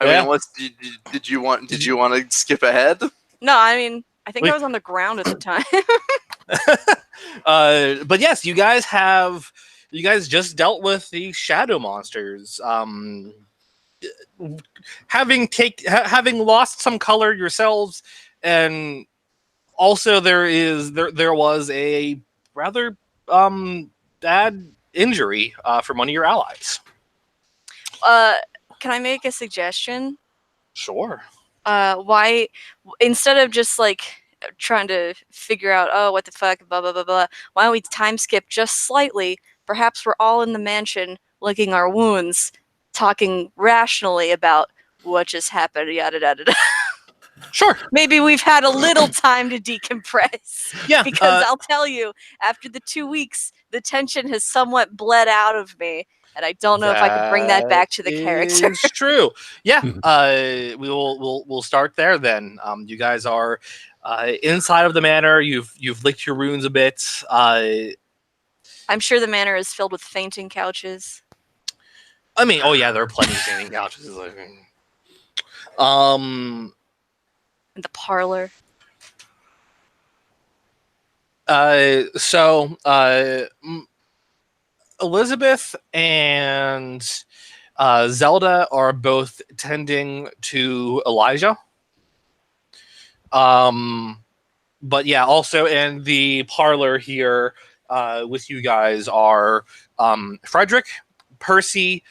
I mean, unless did you want to skip ahead? No, I mean, I think I was on the ground at the time. But yes, you guys just dealt with the shadow monsters. Having lost some color yourselves, and also there was a rather bad injury from one of your allies. Can I make a suggestion? Sure. Why, instead of just like trying to figure out, oh, what the fuck, blah blah blah blah, why don't we time skip just slightly? Perhaps we're all in the mansion licking our wounds, talking rationally about what just happened, yada yada yada. Sure. Maybe we've had a little time to decompress. Yeah. Because I'll tell you, after the 2 weeks, the tension has somewhat bled out of me, and I don't know if I could bring that back to the character. It's true. Yeah. We'll start there then. You guys are inside of the manor. You've licked your wounds a bit. I'm sure the manor is filled with fainting couches. I mean, oh yeah, there are plenty of fainting couches. In the parlor. So Elizabeth and Zelda are both tending to Elijah. But yeah, also in the parlor here with you guys are Frederick, Percy,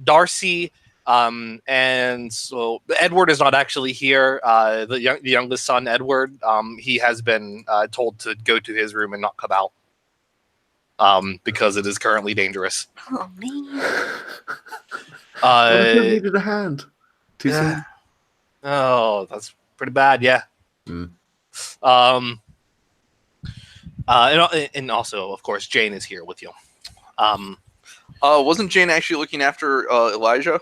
Darcy, and so Edward is not actually here. The youngest son, Edward, he has been told to go to his room and not come out because it is currently dangerous. Oh man! What if you needed a hand? Too soon? Oh, that's pretty bad. Yeah. Mm. And also, of course, Jane is here with you. Wasn't Jane actually looking after Elijah?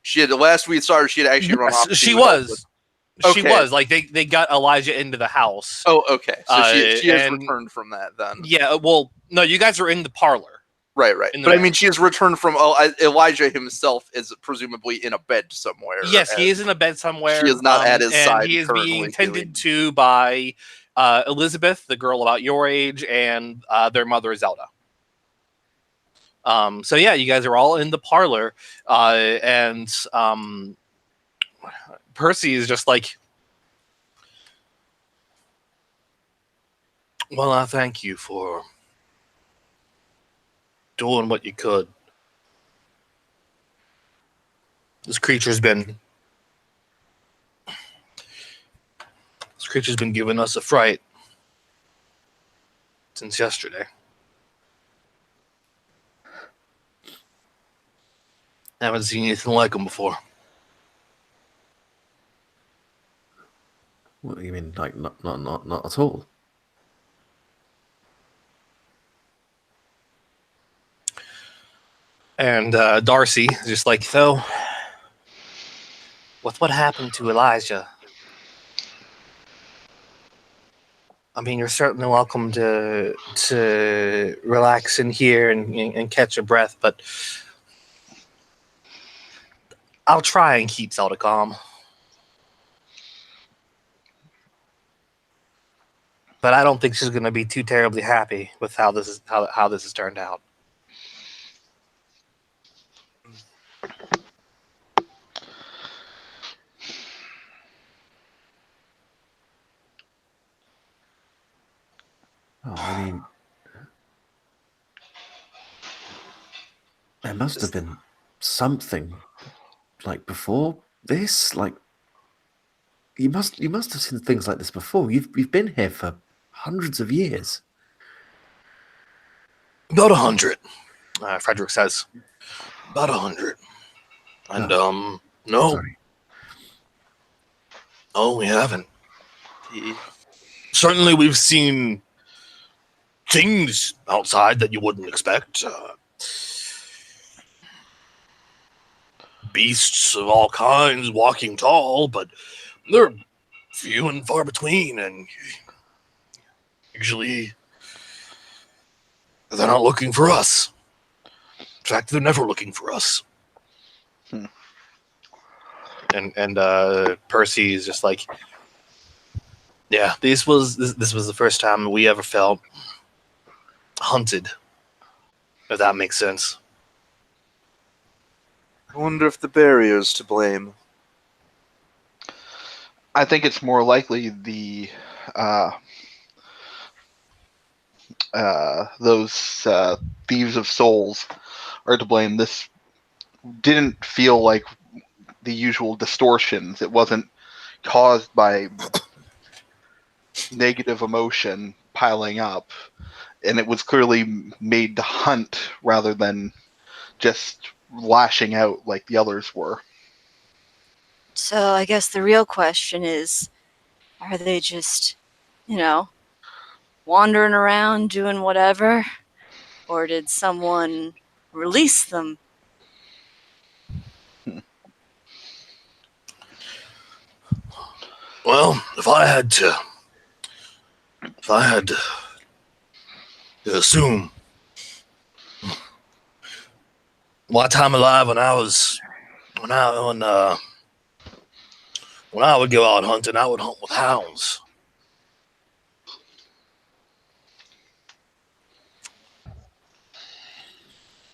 She had, the last we saw her, she had actually run off. She was. She was. Like, they got Elijah into the house. Oh, okay. So she has returned from that then. Yeah, well, no, you guys are in the parlor. Right. But I mean, she has returned from Elijah himself is presumably in a bed somewhere. Yes, he is in a bed somewhere. She is not at his side. He is being tended to by Elizabeth, the girl about your age, and their mother, Zelda. So yeah, you guys are all in the parlor, and Percy is just like, well, I thank you for doing what you could. This creature's been giving us a fright since yesterday. I haven't seen anything like them before. What do you mean, like not at all? And Darcy is just like, so, with what happened to Elijah? I mean, you're certainly welcome to relax in here and catch a breath, but I'll try and keep Zelda calm. But I don't think she's going to be too terribly happy with how this has turned out. Oh, I mean, there must have been something like before this. Like, you must have seen things like this before. You've been here for hundreds of years. About 100, Frederick says. About 100. And no. Sorry. No, we haven't. Certainly, we've seen things outside that you wouldn't expect. Beasts of all kinds walking tall, but they're few and far between, and usually they're not looking for us. In fact, they're never looking for us. And Percy is just like, yeah, this was the first time we ever felt hunted. If that makes sense. I wonder if the barrier's to blame. I think it's more likely those thieves of souls are to blame. This didn't feel like the usual distortions. It wasn't caused by negative emotion piling up, and it was clearly made to hunt rather than just lashing out like the others were. So I guess the real question is, are they just, wandering around doing whatever? Or did someone release them? Well, if I had to assume, my time alive when I would go out hunting, I would hunt with hounds.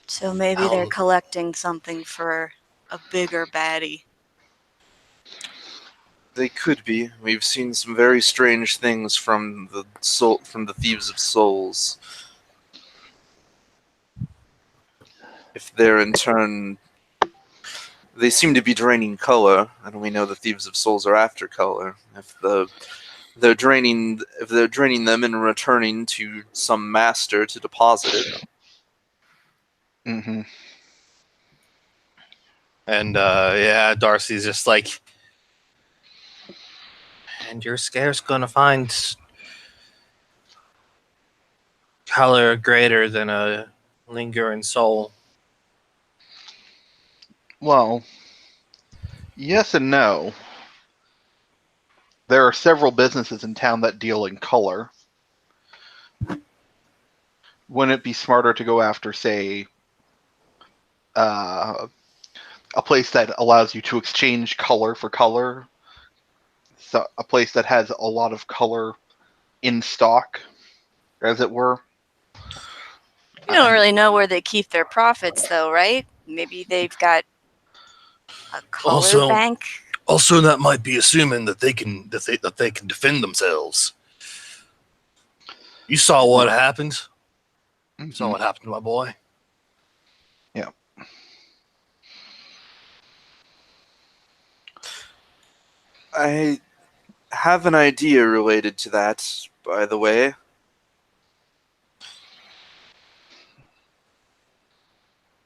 So maybe they're collecting something for a bigger baddie. They could be. We've seen some very strange things from the thieves of souls. If they're in turn, they seem to be draining color, and we know the thieves of souls are after color. If they're draining them and returning to some master to deposit it. Mm-hmm. And yeah, Darcy's just like, and you're scarce gonna find color greater than a lingering soul. Well, yes and no. There are several businesses in town that deal in color. Wouldn't it be smarter to go after, say, a place that allows you to exchange color for color? So a place that has a lot of color in stock, as it were. You don't really know where they keep their profits, though, right? Maybe they've got a color bank. Also, that might be assuming that they can defend themselves. You saw what happened. Mm-hmm. You saw what happened to my boy. Yeah. I have an idea related to that, by the way.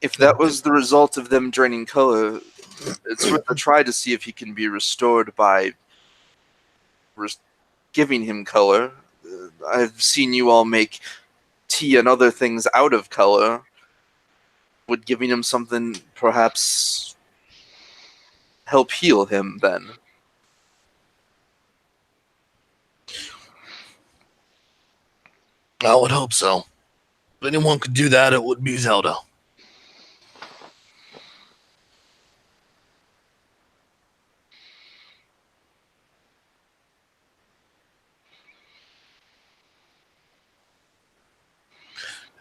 If that was the result of them draining color, it's worth a try to see if he can be restored by giving him color. I've seen you all make tea and other things out of color. Would giving him something perhaps help heal him then? I would hope so. If anyone could do that, it would be Zelda.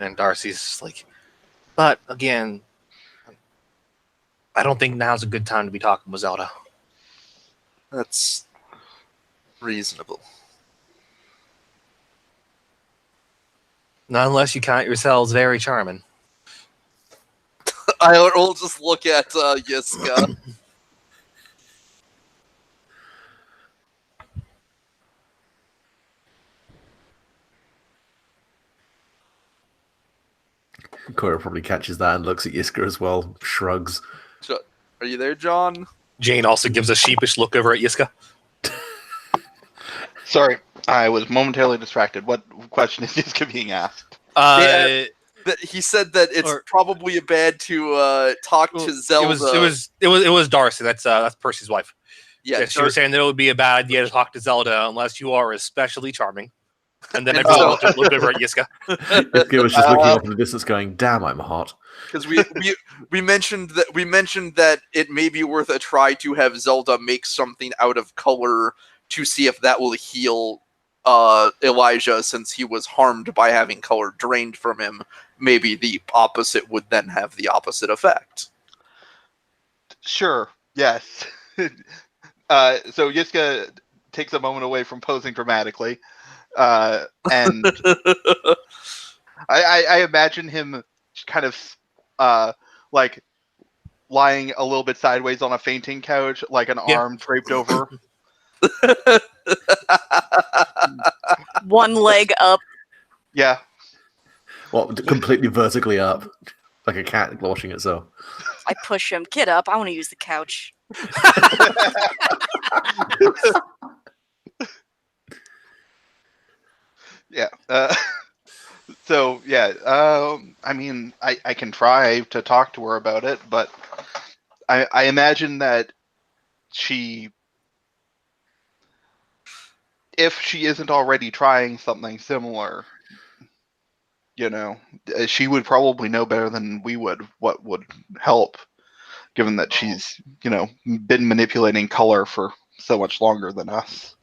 And Darcy's just like, but again, I don't think now's a good time to be talking with Zelda. That's reasonable. Not unless you count yourselves very charming. I'll just look at Yiska. Cora probably catches that and looks at Yiska as well, shrugs. Are you there, John? Jane also gives a sheepish look over at Yiska. Sorry, I was momentarily distracted. What question is this being asked? He said that it's probably a bad to talk to Zelda. It was Darcy. That's Percy's wife. Yeah, she was saying that it would be a bad idea to talk to Zelda unless you are especially charming. And then And everyone so- looked over at Yiska. Yiska was just looking off in the distance, going, "Damn, I'm hot." Because we mentioned that it may be worth a try to have Zelda make something out of color to see if that will heal Elijah, since he was harmed by having color drained from him. Maybe the opposite would then have the opposite effect. Sure. Yes. So Yiska takes a moment away from posing dramatically, and I imagine him kind of like lying a little bit sideways on a fainting couch, like an Yeah. arm draped over. One leg up. Yeah. Well, completely vertically up, like a cat washing itself. I push him. Get up. I want to use the couch. Yeah. So yeah. I mean, I can try to talk to her about it, but I imagine that she, if she isn't already trying something similar, she would probably know better than we would what would help, given that she's, been manipulating color for so much longer than us.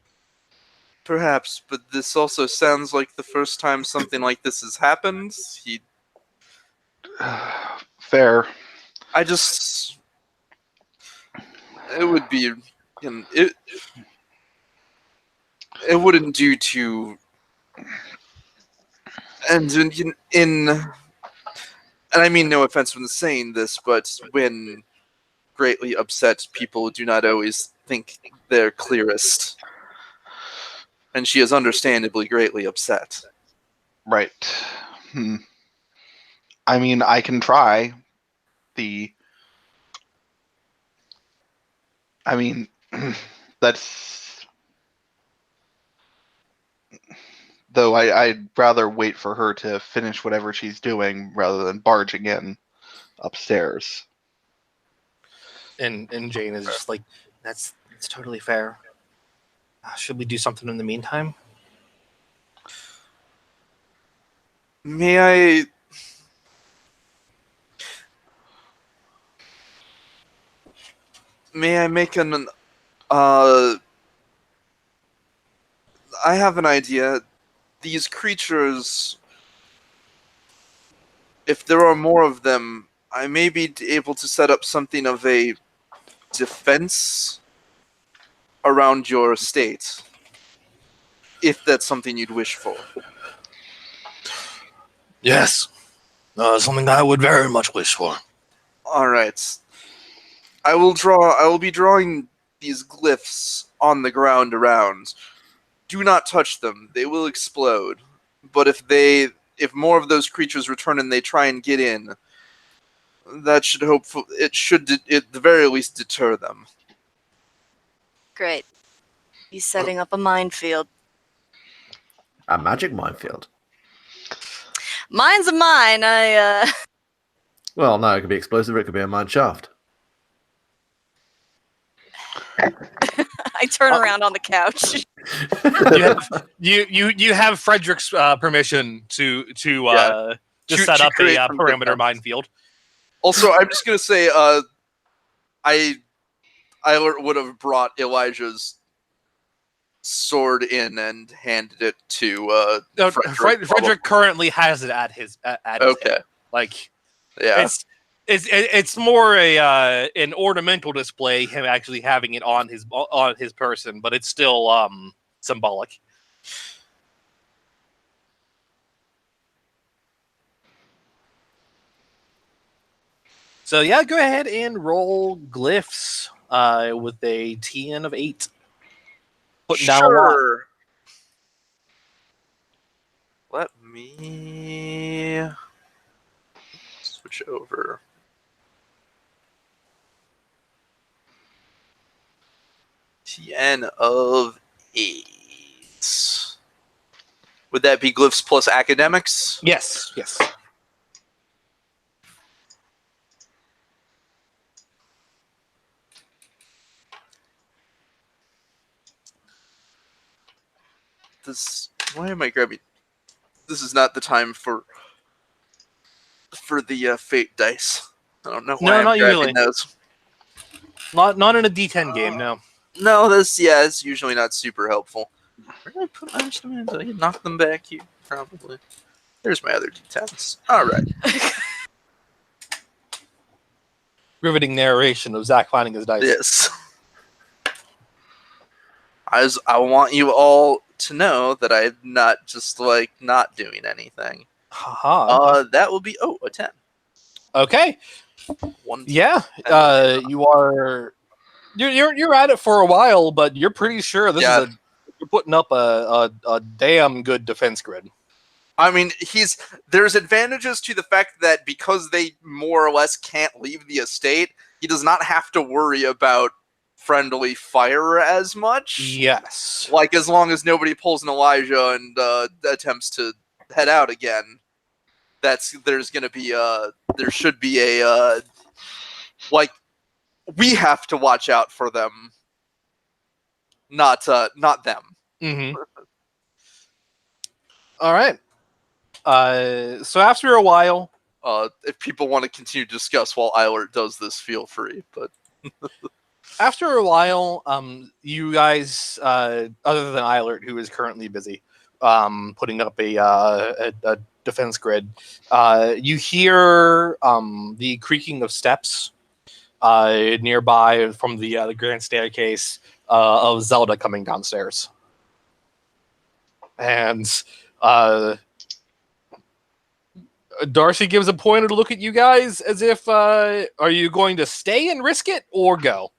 Perhaps, but this also sounds like the first time something like this has happened. Fair. I just, it would be, it wouldn't do to, and and I mean no offense when saying this, but when greatly upset, people do not always think they're clearest, and she is understandably greatly upset. Right. Hmm. I mean, I can try. The. I mean, that's. Though I'd rather wait for her to finish whatever she's doing rather than barging in upstairs. And Jane is just like, that's totally fair. Should we do something in the meantime? May I? May I make an? I have an idea. These creatures, if there are more of them, I may be able to set up something of a defense around your estate, if that's something you'd wish for. Yes. Something I would very much wish for. All right. I will be drawing these glyphs on the ground around. Do not touch them; they will explode. But if more of those creatures return and they try and get in, that should at the very least deter them. Great. He's setting up a minefield. A magic minefield. Mine's a mine. Well, no, it could be explosive. Or it could be a mine shaft. I turn around on the couch. You have Frederick's permission to To set up create a some perimeter defense. minefield. Also, I'm just gonna say, I would have brought Elijah's sword in and handed it to No, Frederick. Frederick currently has it at his his Okay. hip. Like Yeah. it's more an ornamental display, him actually having it on his person, but it's still symbolic. So yeah, go ahead and roll glyphs with a TN of 8. Putting down a lot. Sure. Let me switch over. TN of 8. Would that be glyphs plus academics? Yes. Why am I grabbing? This is not the time for the fate dice. I don't know why No, I'm not grabbing usually. those. Not in a D10 game, no. No, it's usually not super helpful. Where did I put my instruments? I can knock them back here, probably. There's my other D10s. All right. Riveting narration of Zach finding his dice. Yes. I want you all to know that I'm not just like not doing anything. Haha. That will be a 10. Okay. 1. Yeah. You are. You're at it for a while, but you're pretty sure this Yeah. is you're putting up a damn good defense grid. I mean, there's advantages to the fact that because they more or less can't leave the estate, he does not have to worry about friendly fire as much. Yes. Like, as long as nobody pulls an Elijah and attempts to head out again, there should be a like, we have to watch out for them, not them. Mm-hmm. All right. So after a while, If people want to continue to discuss while Eilert does this, feel free. But you guys, other than Eilert, who is currently busy putting up a defense grid, you hear the creaking of steps nearby from the grand staircase of Zelda coming downstairs. And Darcy gives a pointed look at you guys as if, are you going to stay and risk it or go?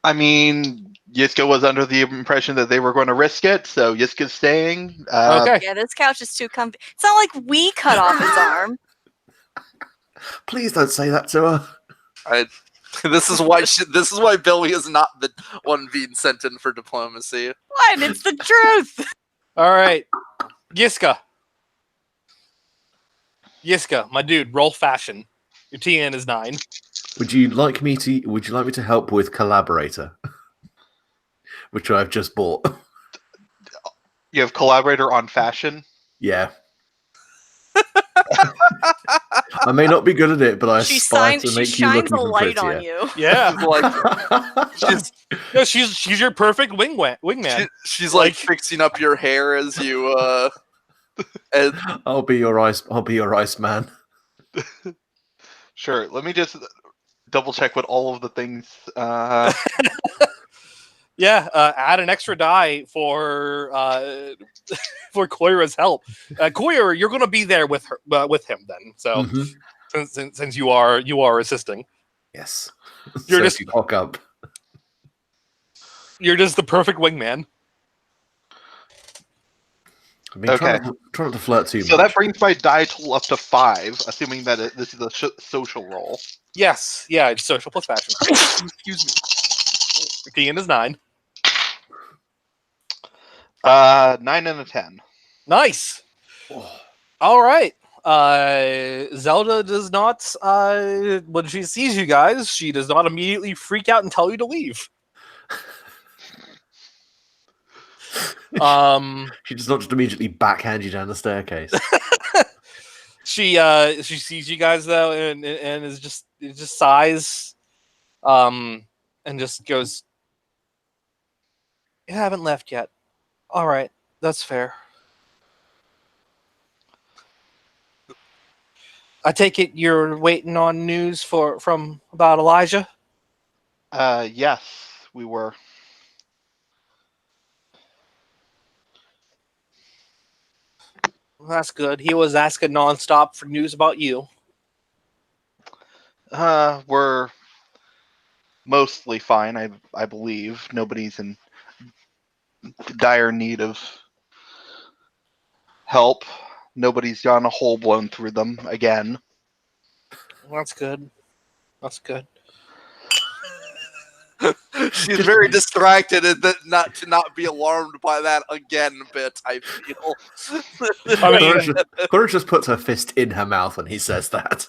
I mean, Yiska was under the impression that they were going to risk it, so Yiska's staying. Okay. Yeah, this couch is too comfy. It's not like we cut off his arm. Please don't say that to her. this is why Billy is not the one being sent in for diplomacy. What? It's the truth. All right. Yiska, my dude, roll fashion. Your TN is 9. Would you like me to help with collaborator, which I've just bought? You have collaborator on fashion. Yeah. I may not be good at it, but I aspire to make you look shines a even light prettier. on you. Yeah. Like, she's your perfect wingman. she's like fixing up your hair as you and I'll be your ice man. Sure. Let me just double check what all of the things. Yeah, add an extra die for Koira's help. Koira, you're going to be there with him then. So since you are assisting, Yes, you're so just you cock up. You're just the perfect wingman. I mean, Okay. try not to flirt too much. So that brings my die total up to 5, assuming that this is a social roll. Yes, yeah, it's social plus fashion. excuse me. TN is 9. 9 and a 10. Nice. Oh. All right. Zelda does not. When she sees you guys, she does not immediately freak out and tell you to leave. She does not just immediately backhand you down the staircase. She sees you guys though, and is just sighs, and just goes, "You haven't left yet. All right, that's fair. I take it you're waiting on news from about Elijah." Yes, we were. Well, that's good. He was asking nonstop for news about you. We're mostly fine, I believe. Nobody's in dire need of help. Nobody's gotten a hole blown through them again. Well, that's good. That's good. She's very distracted and not to be alarmed by that again bit, I feel. I mean, Cora just puts her fist in her mouth when he says that.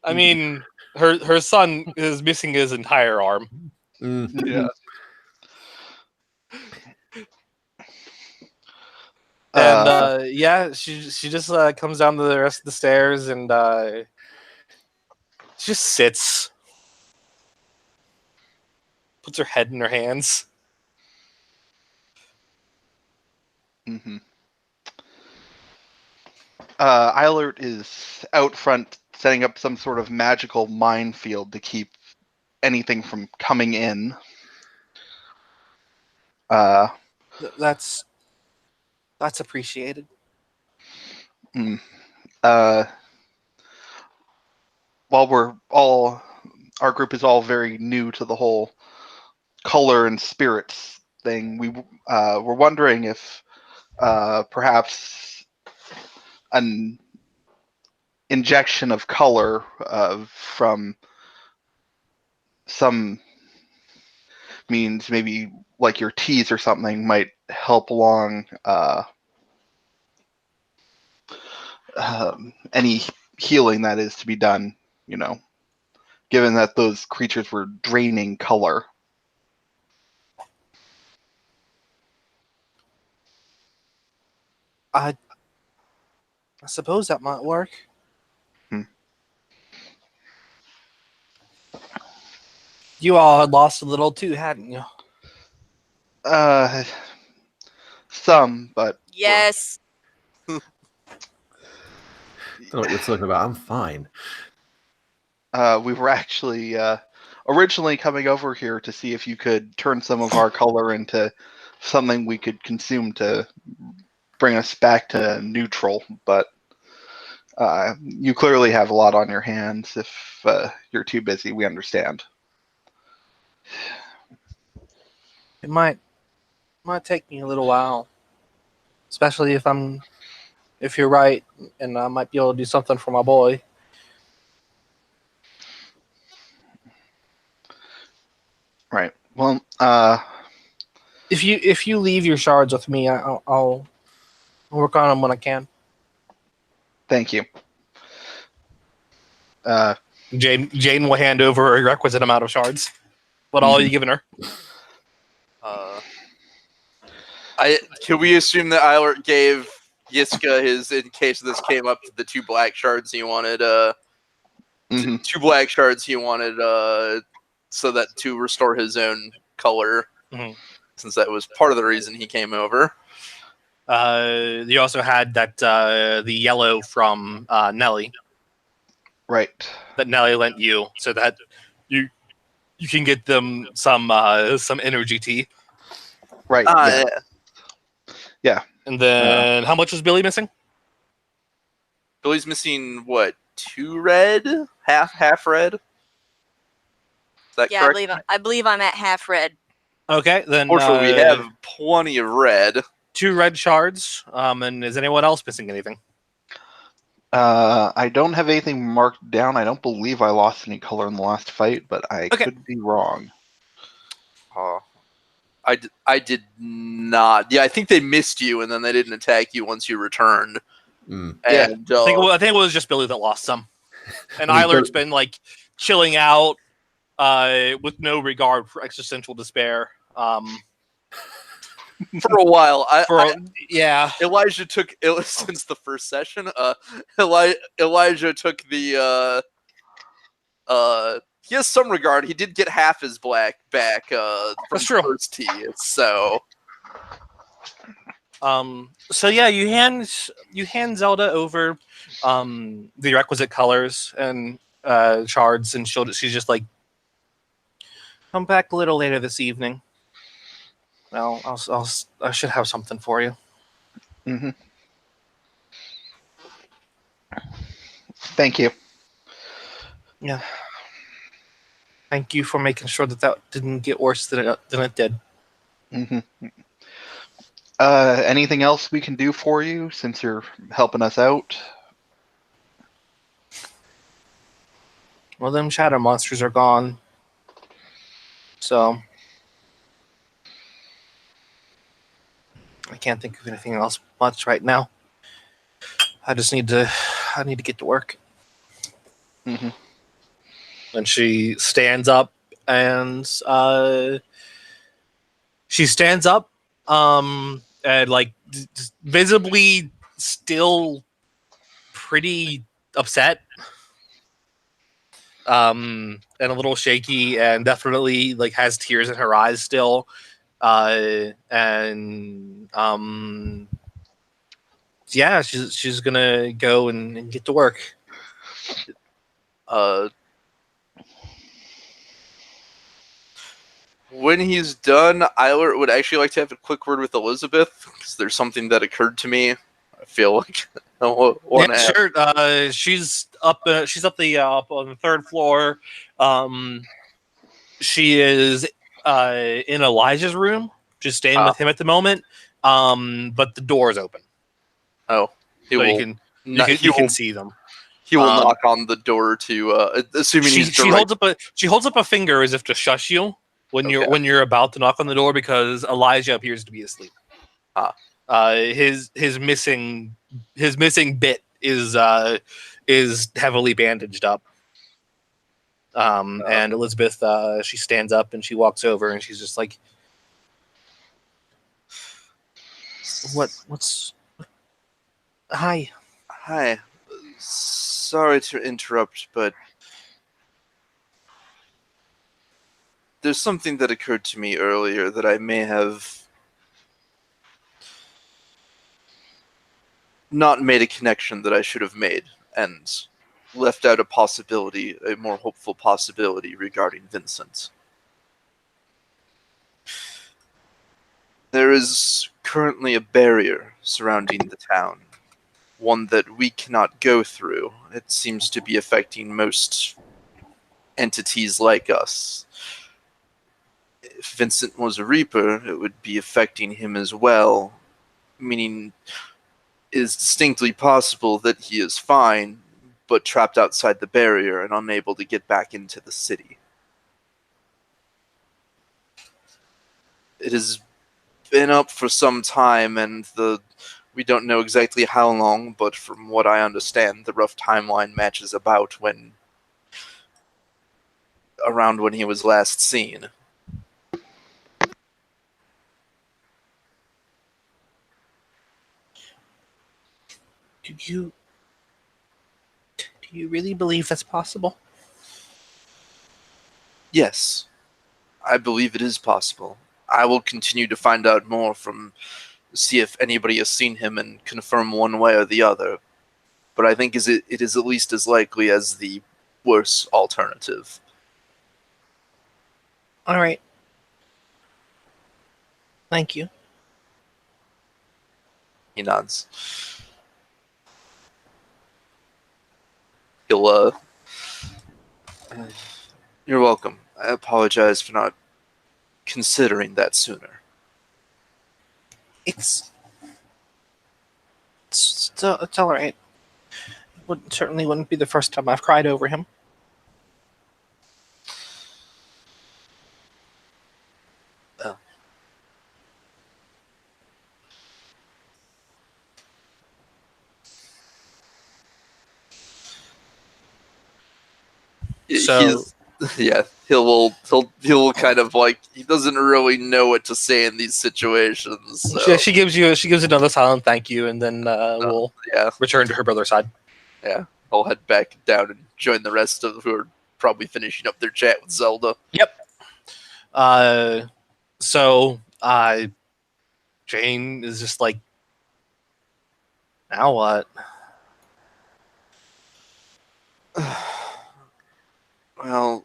I mean, her son is missing his entire arm. Mm. Yeah. And yeah, she just comes down the rest of the stairs and just sits, puts her head in her hands. Mm-hmm. Eilert is out front setting up some sort of magical minefield to keep anything from coming in. That's appreciated. While our group is all very new to the whole color and spirits thing, we were wondering if perhaps an injection of color from some means, maybe like your teas or something, might help along any healing that is to be done, given that those creatures were draining color. I suppose that might work. You all had lost a little too, hadn't you? Some, but Yes. Don't know what you're talking about. I'm fine. we were actually originally coming over here to see if you could turn some of our color into something we could consume to bring us back to neutral, but you clearly have a lot on your hands. If you're too busy, we understand. It might take me a little while, especially if you're right, and I might be able to do something for my boy. Right. Well, If you leave your shards with me, I'll work on them when I can. thank you. Jane will hand over a requisite amount of shards. What all are you giving her? Can we assume that Eilert gave Yiska his, in case this came up, the 2 black shards he wanted? Mhm. 2 black shards he wanted, so that to restore his own color, since that was part of the reason he came over. You also had that the yellow from Nelly Right. that Nelly lent you, so that you can get them some energy tea. Right. Yeah. Yeah. And then how much was Billy missing? Billy's missing what? 2 red, half red. Is that Yeah, correct? I believe I'm at half red. Okay, then Fortunately, we have plenty of red. 2 red shards. And is anyone else missing anything? I don't have anything marked down. I don't believe I lost any color in the last fight, but I Okay. could be wrong. I did not. Yeah, I think they missed you, and then they didn't attack you once you returned. Yeah. And I think it was just Billy that lost some, and I mean, Eilert's been like chilling out with no regard for existential despair. for a while, Yeah. Elijah took since the first session. Elijah took the he has some regard. He did get half his black back from That's the true. first tea. So So yeah, you hand Zelda over the requisite colors and shards, and she's just like, come back a little later this evening. Well, I should have something for you. Mm-hmm. Thank you. Yeah. Thank you for making sure that didn't get worse than it did. Mm-hmm. Anything else we can do for you since you're helping us out? Well, them shadow monsters are gone. So I can't think of anything else much right now. I need to get to work. Mm-hmm. And she stands up and and like just visibly still pretty upset, and a little shaky, and definitely like has tears in her eyes still, and yeah, she's gonna go and get to work. Uh, when he's done, I would actually like to have a quick word with Elizabeth because there's something that occurred to me. I feel like I want to Yeah, sure. She's up. She's up the up on the third floor. She is in Elijah's room, just staying with him at the moment. But the door is open, Oh, he so will. you can see them. He will Um, knock on the door to, assuming he's She direct. holds up a finger as if to shush you when Okay. you're about to knock on the door, because Elijah appears to be asleep. Ah. His missing bit is heavily bandaged up. And Elizabeth, she stands up and she walks over and she's just like, what's hi. Hi. Sorry to interrupt, but there's something that occurred to me earlier that I may have not made a connection that I should have made, and left out a possibility, a more hopeful possibility regarding Vincent. There is currently a barrier surrounding the town, one that we cannot go through. It seems to be affecting most entities like us. If Vincent was a Reaper, it would be affecting him as well, meaning it is distinctly possible that he is fine, but trapped outside the barrier and unable to get back into the city. It has been up for some time, and we don't know exactly how long, but from what I understand, the rough timeline matches about around when he was last seen. Do you really believe that's possible? Yes, I believe it is possible. I will continue to find out more see if anybody has seen him and confirm one way or the other. But I think it is at least as likely as the worse alternative. All right. Thank you. He nods. He'll, You're welcome. I apologize for not considering that sooner. It's all right. Certainly wouldn't be the first time I've cried over him. So Yeah, he'll kind of like, he doesn't really know what to say in these situations. So she gives another silent thank you, and then we'll yeah, return to her brother's side. I'll head back down and join the rest of who are probably finishing up their chat with Zelda. Yep. So Jane is just like, now what? Well,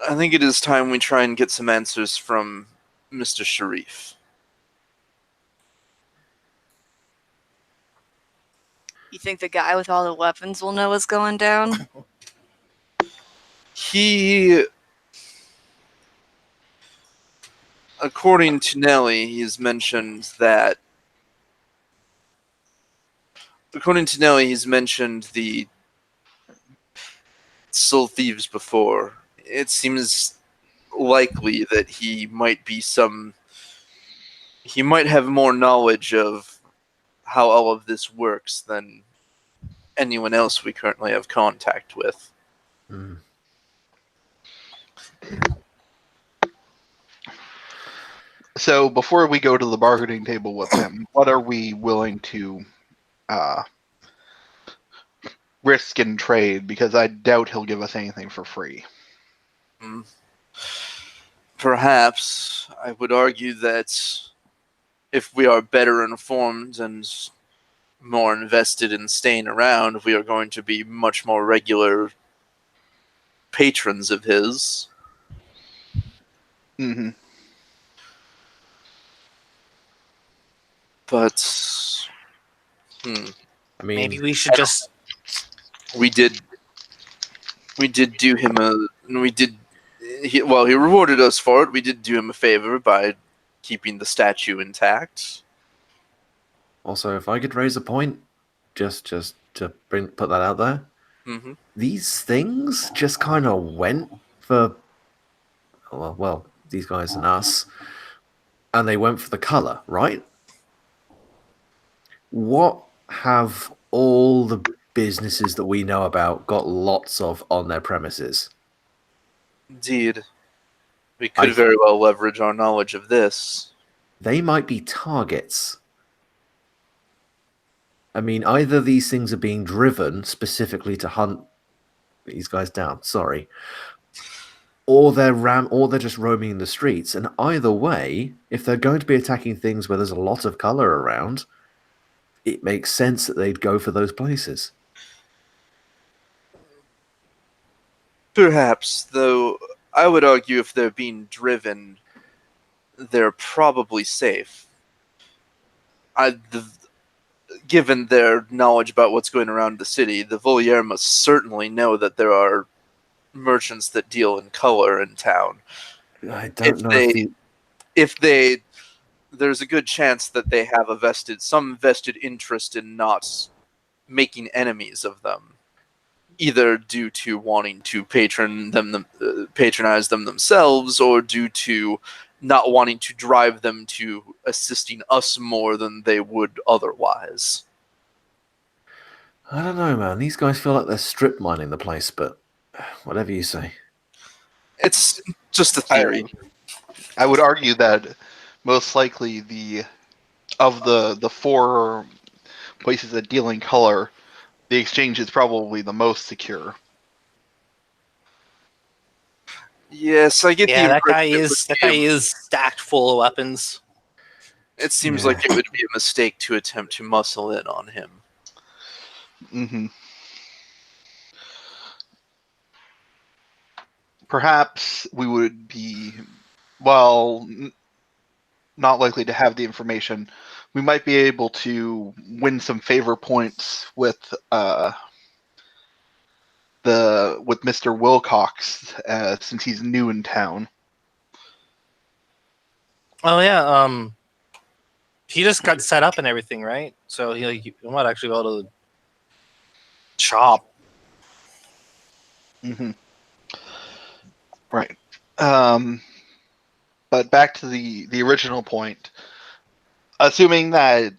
I think it is time we try and get some answers from Mr. Sharif. You think the guy with all the weapons will know what's going down? He, according to Nellie, he's mentioned that. According to Nellie, he's mentioned the Soul Thieves before. It seems likely that he might have more knowledge of how all of this works than anyone else we currently have contact with. Hmm. So before we go to the bargaining table with him, what are we willing to risk and trade? Because I doubt he'll give us anything for free. Perhaps I would argue that if we are better informed and more invested in staying around, we are going to be much more regular patrons of his. Mm-hmm. But I mean, Maybe we should just. we did do him he rewarded us for it. We did do him a favor by keeping the statue intact. also, if I could raise a point, just to put that out there, Mm-hmm. these things just kind of went for well, these guys and us, and they went for the color, right? What have all the businesses that we know about got lots of on their premises? Indeed. We could I- very well leverage our knowledge of this. They might be targets. I mean, either these things are being driven specifically to hunt these guys down, sorry, or they're just roaming in the streets. And either way, if they're going to be attacking things where there's a lot of color around, it makes sense that they'd go for those places. Perhaps, though, I would argue if they're being driven, they're probably safe. Given their knowledge about what's going around the city, the Voliere must certainly know that there are merchants that deal in color in town. I don't know If they, there's a good chance that they have some vested interest in not making enemies of them, either due to wanting to patronize them themselves, or due to not wanting to drive them to assisting us more than they would otherwise. I don't know, man. These guys feel like they're strip mining the place, but whatever you say. It's just a theory. I would argue that most likely the four places that deal in color, the exchange is probably the most secure. Yes, I get the Yeah, that guy impression is stacked full of weapons. it seems Yeah. like it would be a mistake to attempt to muscle in on him. Mm-hmm. Perhaps we would be, not likely to have the information. We might be able to win some favor points with Mr. Wilcox, since he's new in town. Oh yeah, he just got set up and everything, right? So he might actually be able to shop. Mm-hmm. Right. But back to the original point. Assuming that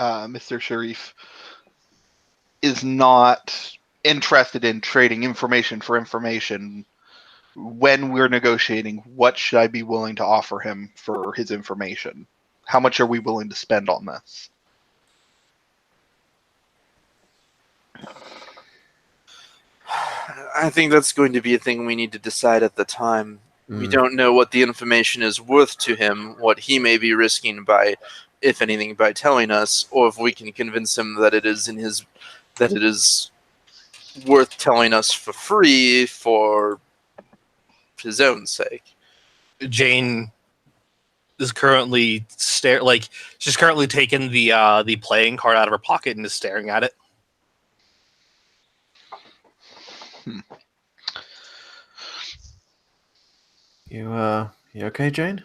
Mr. Sharif is not interested in trading information for information, when we're negotiating, what should I be willing to offer him for his information? How much are we willing to spend on this? I think that's going to be a thing we need to decide at the time. We Mm. don't know what the information is worth to him, what he may be risking by, if anything, by telling us, or if we can convince him that it is worth telling us for free for his own sake. Jane is currently she's currently taken the playing card out of her pocket and is staring at it. You okay, Jane?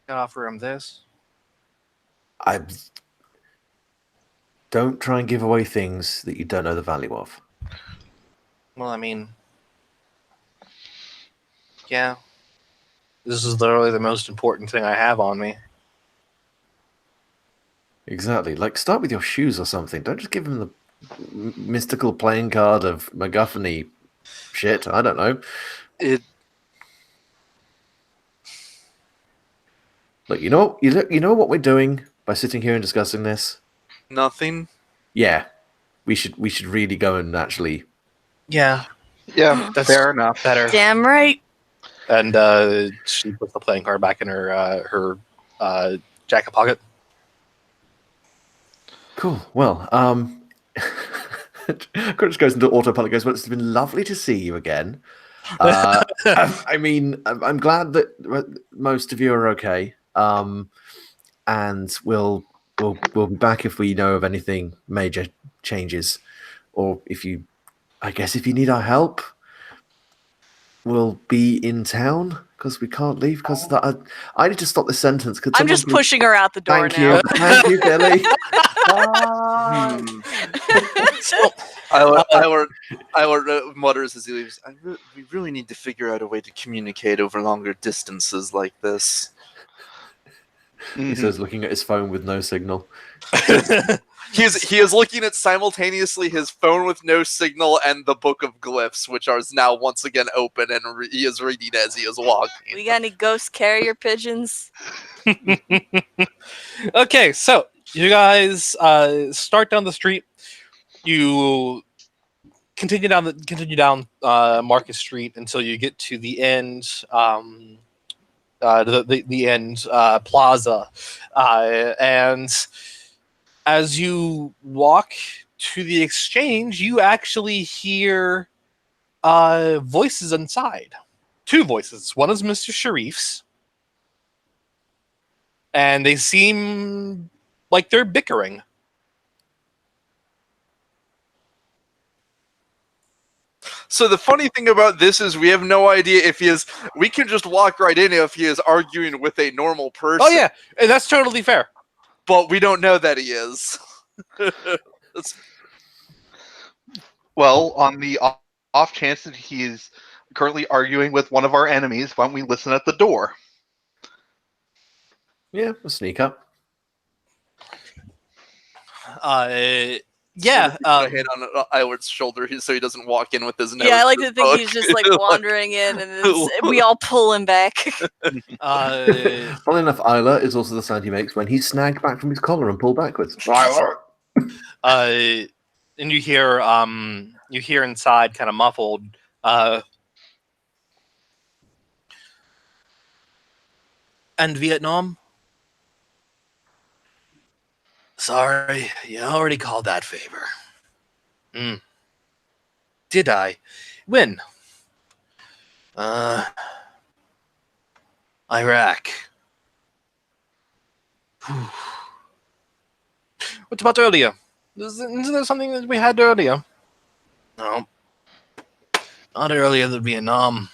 I offer him this. I don't try and give away things that you don't know the value of. Well, I mean, Yeah. This is literally the most important thing I have on me. Exactly. Like, start with your shoes or something. Don't just give him the mystical playing card of MacGuffin shit. I don't know. It Look, you know what we're doing by sitting here and discussing this. nothing. Yeah, we should really go and actually. Yeah, Yeah, that's fair enough. better. Damn right. And she puts the playing card back in her jacket pocket. Cool. Well, Chris goes into autopilot. Goes, well, it's been lovely to see you again. I mean, I'm glad that most of you are okay. And we'll be back if we know of anything major changes, or if you, I guess, if you need our help, we'll be in town because we can't leave because I need to stop this sentence. Could I'm someone just pushing her out the door Thank now. you, thank you, Billy. Hmm. So, Iwar mutters as he leaves. We really need to figure out a way to communicate over longer distances like this. He Mhm. says, looking at his phone with no signal. He is looking at simultaneously his phone with no signal and the book of glyphs, which are now once again open, and he is reading as he is walking. We got any ghost carrier pigeons? okay, so you guys start down the street. You continue down Market Street until you get to the end. The end plaza, and as you walk to the exchange, you actually hear voices inside. Two voices. One is Mr. Sharif's, and they seem like they're bickering. So the funny thing about this is we have no idea if he is. We can just walk right in if he is arguing with a normal person. Oh yeah, and that's totally fair. But we don't know that he is. Well, on the off chance that he is currently arguing with one of our enemies, why don't we listen at the door? Yeah, we'll sneak up. Yeah. Put a hand on Iward's shoulder so he doesn't walk in with his nose. Yeah, I like in to the think book. he's just like wandering in, and we all pull him back. Funnily enough, Isla is also the sound he makes when he's snagged back from his collar and pulled backwards. And you hear inside, kind of muffled, and Vietnam? Sorry, you already called that favor. Did I? When? Iraq. What about earlier? Isn't there something that we had earlier? No. Not earlier than Vietnam.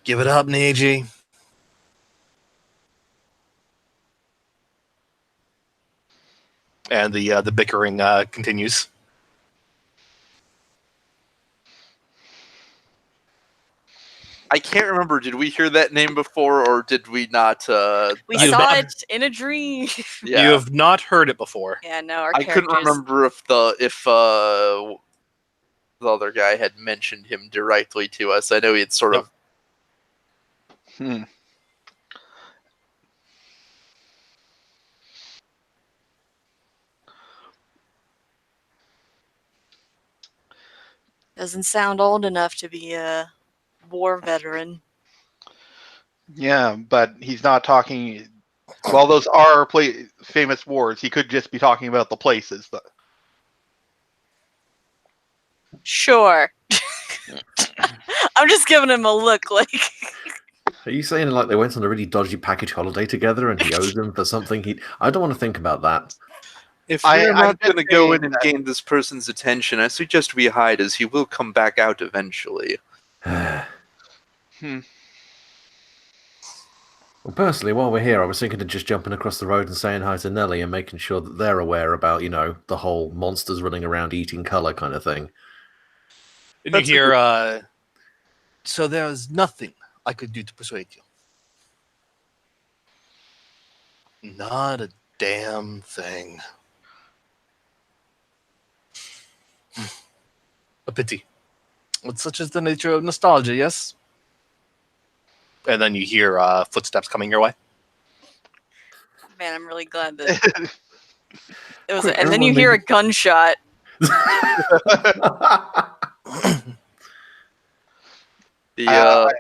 Give it up, Neji. And the bickering continues. I can't remember. Did we hear that name before, or did we not? We You've saw not- it in a dream. Yeah, You have not heard it before. Yeah, no, our I couldn't characters. remember if the other guy had mentioned him directly to us. I know he had sort Nope. of. Hmm. Doesn't sound old enough to be a war veteran. Yeah, but he's not talking. Well, those are famous wars. He could just be talking about the places. But Sure. I'm just giving him a look like. Are you saying like they went on a really dodgy package holiday together and he owes them for something he... I don't want to think about that. If I'm we're not just going to go saying in and that- gain this person's attention, I suggest we hide, as he will come back out eventually. Hmm. Well, personally, while we're here, I was thinking of just jumping across the road and saying hi to Nelly and making sure that they're aware about, the whole monsters running around eating color kind of thing. And That's a you hear, so there's nothing I could do to persuade you. Not a damn thing. A pity. But such is the nature of nostalgia, yes? And then you hear footsteps coming your way. Man, I'm really glad that it was. Quick, And then you everyone hear a make- gunshot. The I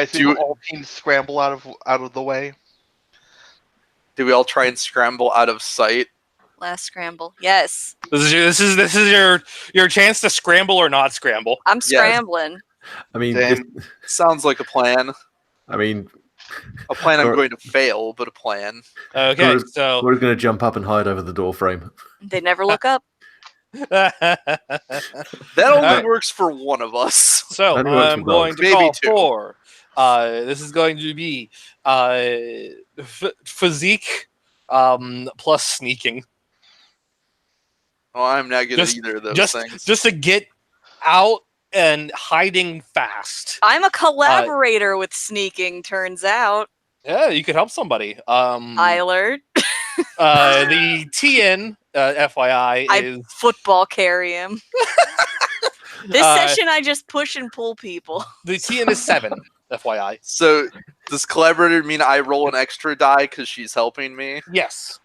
assume do, all teams scramble out of the way. do we all try and scramble out of sight? Last scramble. Yes, This is your chance to scramble or not scramble. I'm Yes. scrambling. I mean, Damn. Sounds like a plan. I mean, A plan I'm Cor- going to fail, but a plan. Okay, so we're going to jump up and hide over the door frame. They never look up. That only Alright. works for one of us. So Only works I'm with going dogs. to Maybe call two. for. This is going to be physique plus sneaking, Well, I'm not good Just- at either of those things. just to get out and hiding fast. I'm a collaborator with sneaking. Turns out, Yeah, you could help somebody. Tyler. The TN, FYI, I is football carry him. This session, I just push and pull people. the TN is 7. FYI, So, does collaborator mean I roll an extra die because she's helping me? yes.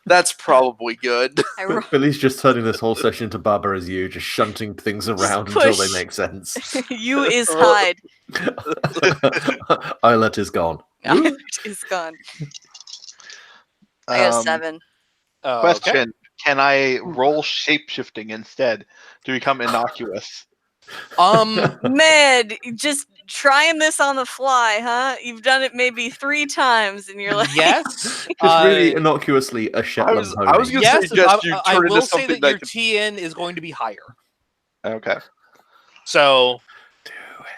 That's probably good. I ro- Billy's just turning this whole session to Baba as you, just shunting things around until they push. make sense. you is hide. Islet is gone. Is gone. I got a 7. Okay. Question: Can I roll shapeshifting instead to become innocuous? Man, just trying this on the fly, huh? You've done it maybe 3 times, and you're like, Yes. Just really innocuously a Shetland I was pony. gonna Yes, suggest you I turn will into say something that your that could. TN is going to be higher. Okay. So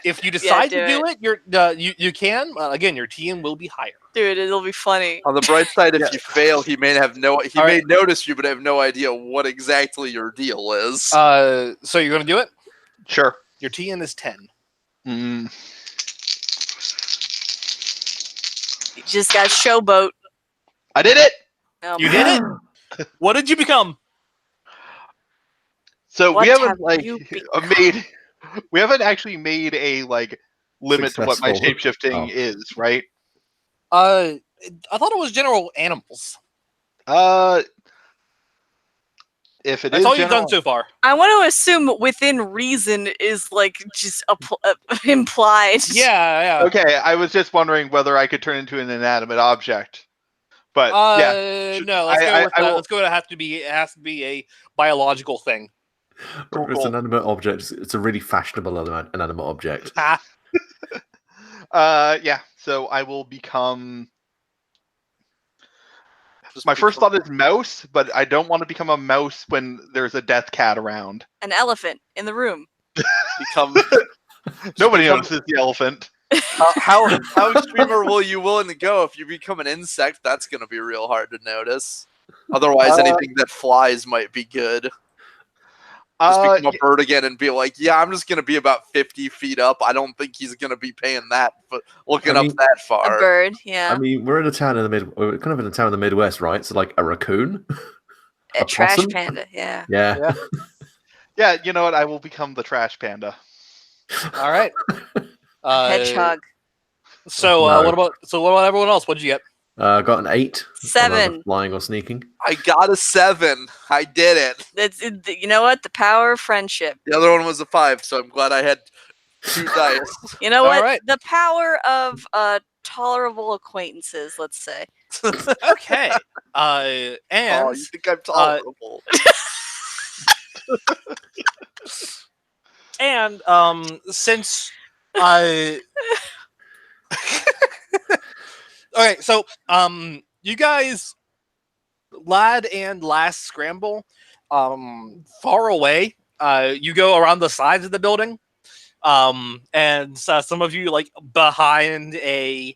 if you decide do to do it, you can. Again, your TN will be higher. dude, it'll be funny. On the bright side, if you fail, he may All right. notice you, but have no idea what exactly your deal is. So you're going to do it. Sure. Your TN is 10. Mm. You just got showboat. I did it. Oh, You man. did it. What did you become? So What we haven't have you made. We haven't actually made a limit to what my Successful. shapeshifting Oh. is, right? I thought it was general animals. If it That's is all you've general, done so far. I want to assume within reason is just implied. Yeah. okay. I was just wondering whether I could turn into an inanimate object, but yeah. No. Let's go with I that. will- Let's go. It has to be a biological thing. Cool, If it's cool. an animate object, it's a really fashionable inanimate object. Ah, Yeah. So I will become. Just My first become- thought is mouse, but I don't want to become a mouse when there's a death cat around. An elephant in the room. become. Nobody become- notices the elephant. How extreme are you willing to go? If you become an insect, that's going to be real hard to notice. Otherwise, anything that flies might be good. Just become a bird again and be like, yeah, I'm just going to be about 50 feet up. I don't think he's going to be paying that, but looking I mean, up that A far. bird, yeah. I mean, we're in a town in the we're kind of in a town in the Midwest, right? So like a raccoon. A trash possum? panda, yeah. Yeah. Yeah, you know what? I will become the trash panda. all right. Hedgehog. So No. what about everyone else? What'd you get? Got an 8. on 7. either flying or sneaking. I got a 7. I did it. You know what? The power of friendship. The other one was a 5, so I'm glad I had 2 dice. You know All what? right. The power of tolerable acquaintances, let's say. Okay. Oh, And you think I'm tolerable? and since I okay, so you guys, lad and last scramble, far away. You go around the sides of the building, and some of you like behind a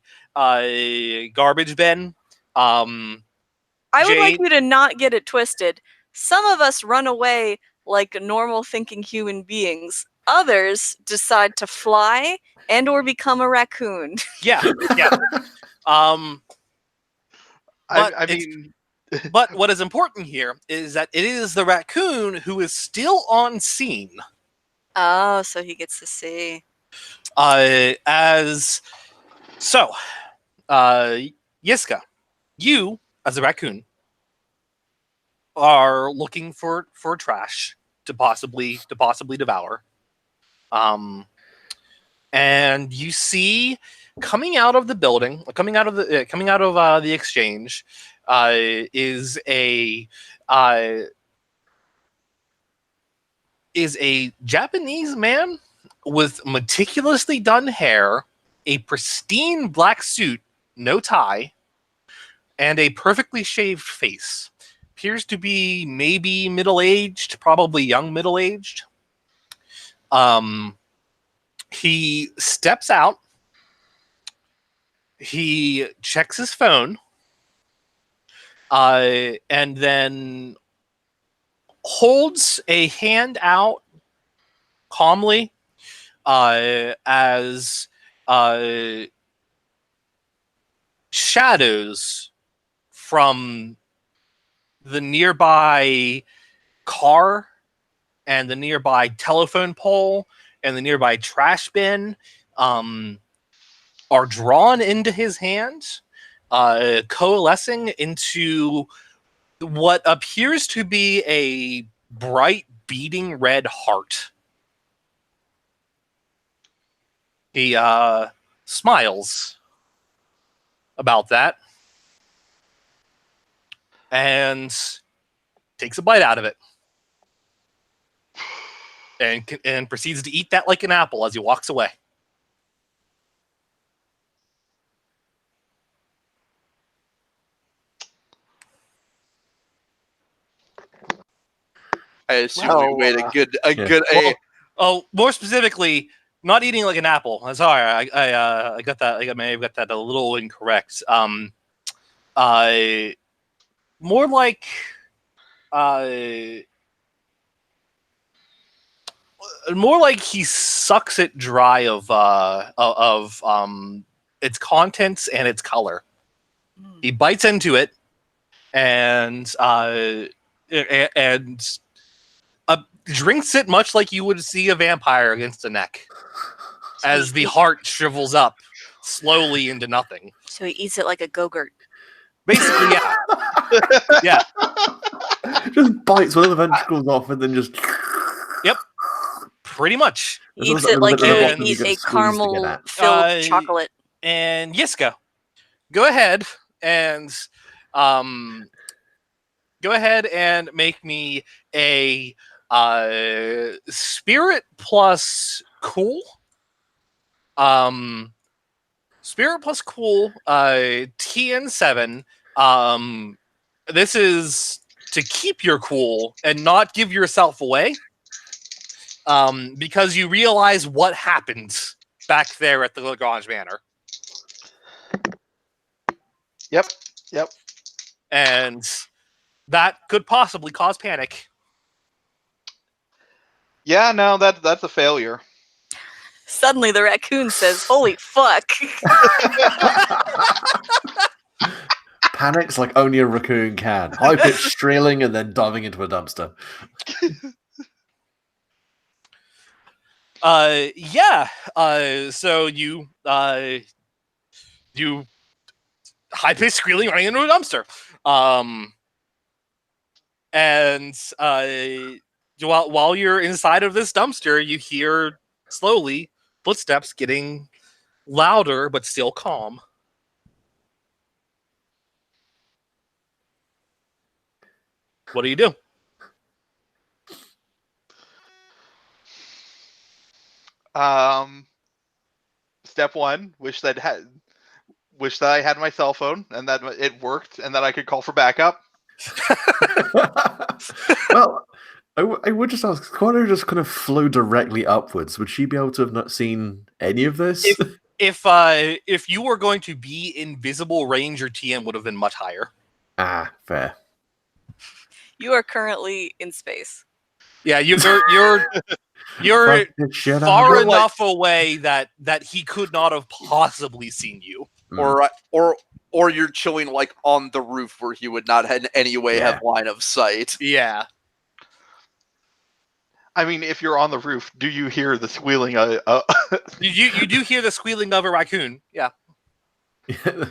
garbage bin. I would like Jade- you to not get it twisted. Some of us run away like normal thinking human beings. Others decide to fly and or become a raccoon. Yeah. Um, But I it's- mean, but what is important here is that it is the raccoon who is still on scene. Oh, so he gets to see. Yiska, you as a raccoon are looking for trash to possibly devour. And you see coming out of the building, coming out of the exchange, is a Japanese man with meticulously done hair, a pristine black suit, no tie, and a perfectly shaved face. Appears to be maybe middle-aged, probably young middle-aged. He steps out. He checks his phone, and then holds a hand out calmly, as shadows from the nearby car and the nearby telephone pole and the nearby trash bin are drawn into his hand, coalescing into what appears to be a bright beating red heart. He smiles about that and takes a bite out of it and proceeds to eat that like an apple as he walks away. I assume Well, we wait a yeah. good More specifically, not eating like an apple. I'm sorry, I got that. I may have got that a little incorrect. More like, he sucks it dry of its contents and its color. He bites into it and drinks it much like you would see a vampire against a neck, as the heart shrivels up slowly into nothing. So he eats it like a Go-Gurt. Basically, yeah. Yeah. Just bites one of the ventricles off and then just. Pretty much. He There's eats also it like bit you of would bottom you eat gotta a squeeze to get at. caramel-filled chocolate. And Yiska, go ahead and make me a spirit plus cool. Spirit plus cool, TN7. This is to keep your cool and not give yourself away. Because you realize what happened back there at the Lagrange Manor. Yep. And that could possibly cause panic. Yeah, no, that's a failure. Suddenly the raccoon says, "Holy fuck." Panics like only a raccoon can. High pitched streeling and then diving into a dumpster. So you high pitched squealing running into a dumpster. And while you're inside of this dumpster, you hear slowly footsteps getting louder but still calm. What do you do? Step one: wish that I had my cell phone and that it worked and that I could call for backup. Well, I would just ask, Quano just kind of flew directly upwards. Would she be able to have not seen any of this? if you were going to be invisible range, your TM would have been much higher. Ah, fair. You are currently in space. Yeah, you're Fuck the shit out far of it. enough away that he could not have possibly seen you. Or you're chilling like on the roof where he would not in any way Yeah. have line of sight. Yeah. I mean, if you're on the roof, do you hear the squealing? You do hear the squealing of a raccoon. Yeah. It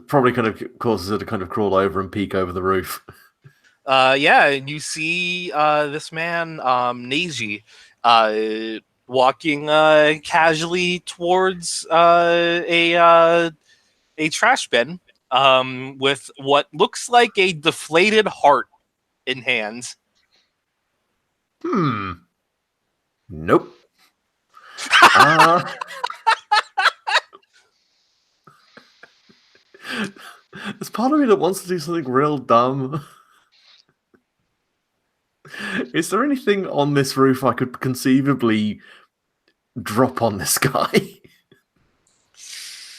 probably kind of causes her to kind of crawl over and peek over the roof. Yeah, and you see this man, Neji, walking casually towards a trash bin with what looks like a deflated heart in hands. Nope. There's part of me that wants to do something real dumb. Is there anything on this roof I could conceivably drop on this guy?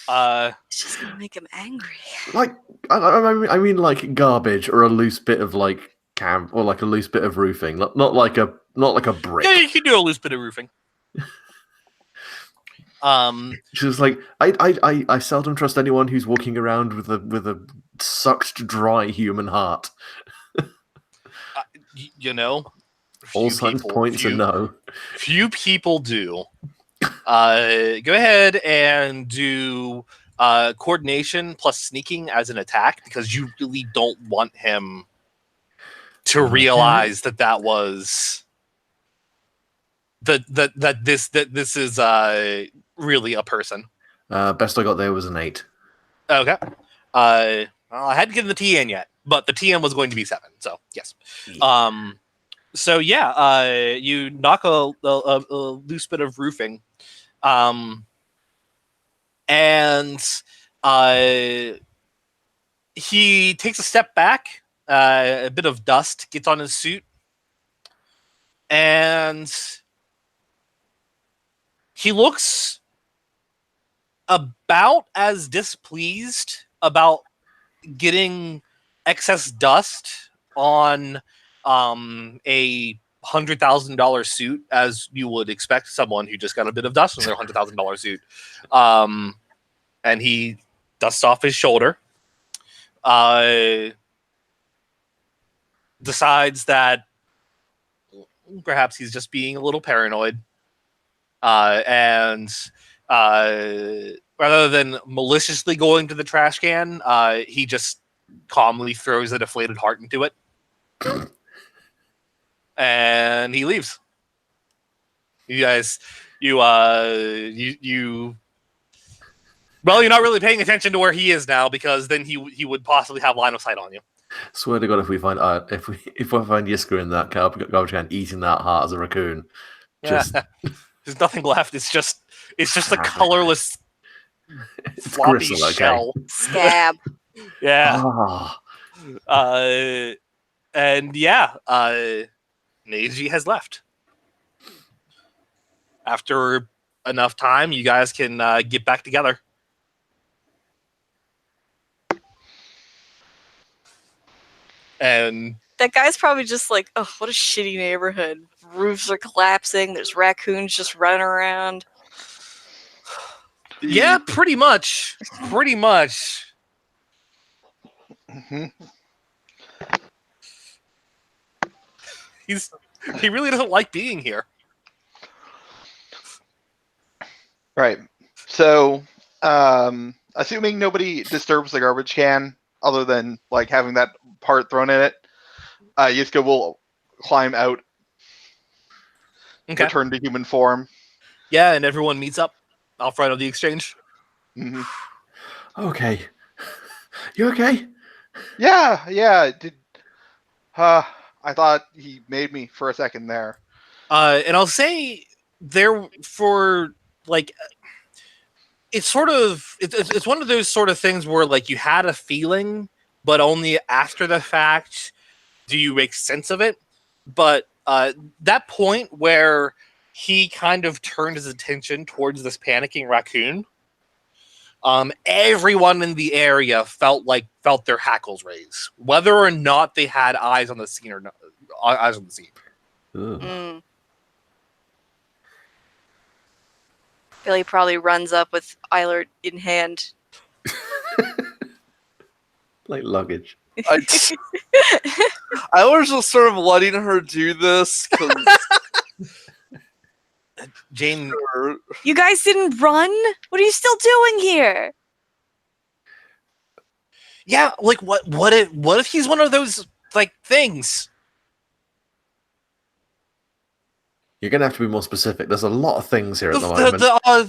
It's just gonna make him angry. Like, I mean, like garbage or a loose bit of like camp or like a loose bit of roofing, not like a brick. Yeah, you can do a loose bit of roofing. Just like I seldom trust anyone who's walking around with a sucked dry human heart. You know, All signs point to no. Few people do. Go ahead and do coordination plus sneaking as an attack because you really don't want him to realize that was that this is really a person. Best I got there was an 8. Okay. Well, I hadn't given the TN yet, but the TN was going to be 7. So yes. So yeah, you knock a loose bit of roofing, and he takes a step back. A bit of dust gets on his suit, and he looks about as displeased about getting excess dust on a $100,000 suit as you would expect someone who just got a bit of dust on their $100,000 suit. And he dusts off his shoulder. Decides that perhaps he's just being a little paranoid. And rather than maliciously going to the trash can, he just calmly throws a deflated heart into it. And he leaves. You guys, well, you're not really paying attention to where he is now because then he would possibly have line of sight on you. Swear to God, if we find if we find Yiska in that garbage can eating that heart as a raccoon, just there's nothing left. It's just a colorless floppy gristle, shell. Scab. Yeah. Ah. And yeah, Neji has left. After enough time, you guys can get back together. And That guy's probably just like, oh, what a shitty neighborhood. Roofs are collapsing. There's raccoons just running around. yeah, pretty much. Pretty much. Mhm. He really doesn't like being here. Right. So, assuming nobody disturbs the garbage can, other than like having that part thrown in it, Yiska will climb out, Okay. return to human form. Yeah, and everyone meets up out front of the exchange. Mm-hmm. Okay. You okay? Yeah. I thought he made me for a second there. And I'll say there for like it's sort of it's one of those sort of things where like you had a feeling, but only after the fact do you make sense of it. But that point where he kind of turned his attention towards this panicking raccoon, everyone in the area felt their hackles raise, whether or not they had eyes on the scene or not. Eyes on the scene. Ugh. Mm. Billy probably runs up with Eilert in hand. Like luggage. I was just sort of letting her do this because Jane, You guys didn't run? What are you still doing here? yeah, like what if he's one of those like things? You're going to have to be more specific. There's a lot of things here at the moment.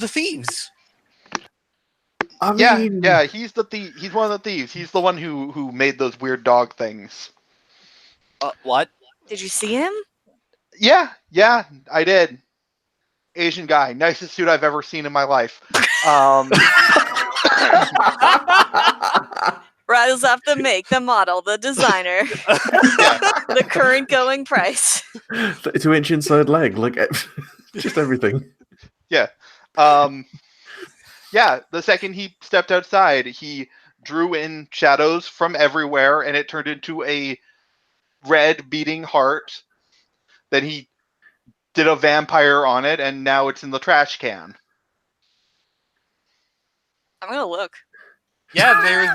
The thieves. I mean, Yeah, he's the thief. He's one of the thieves. He's the one who made those weird dog things. What? Did you see him? Yeah, I did. Asian guy, nicest suit I've ever seen in my life. Rise up the make, the model, the designer, the current going price. 2-inch inside leg, like just everything. Yeah. Yeah, the second he stepped outside, he drew in shadows from everywhere, and it turned into a red beating heart. Then he did a vampire on it, and now it's in the trash can. I'm gonna look. Yeah, there's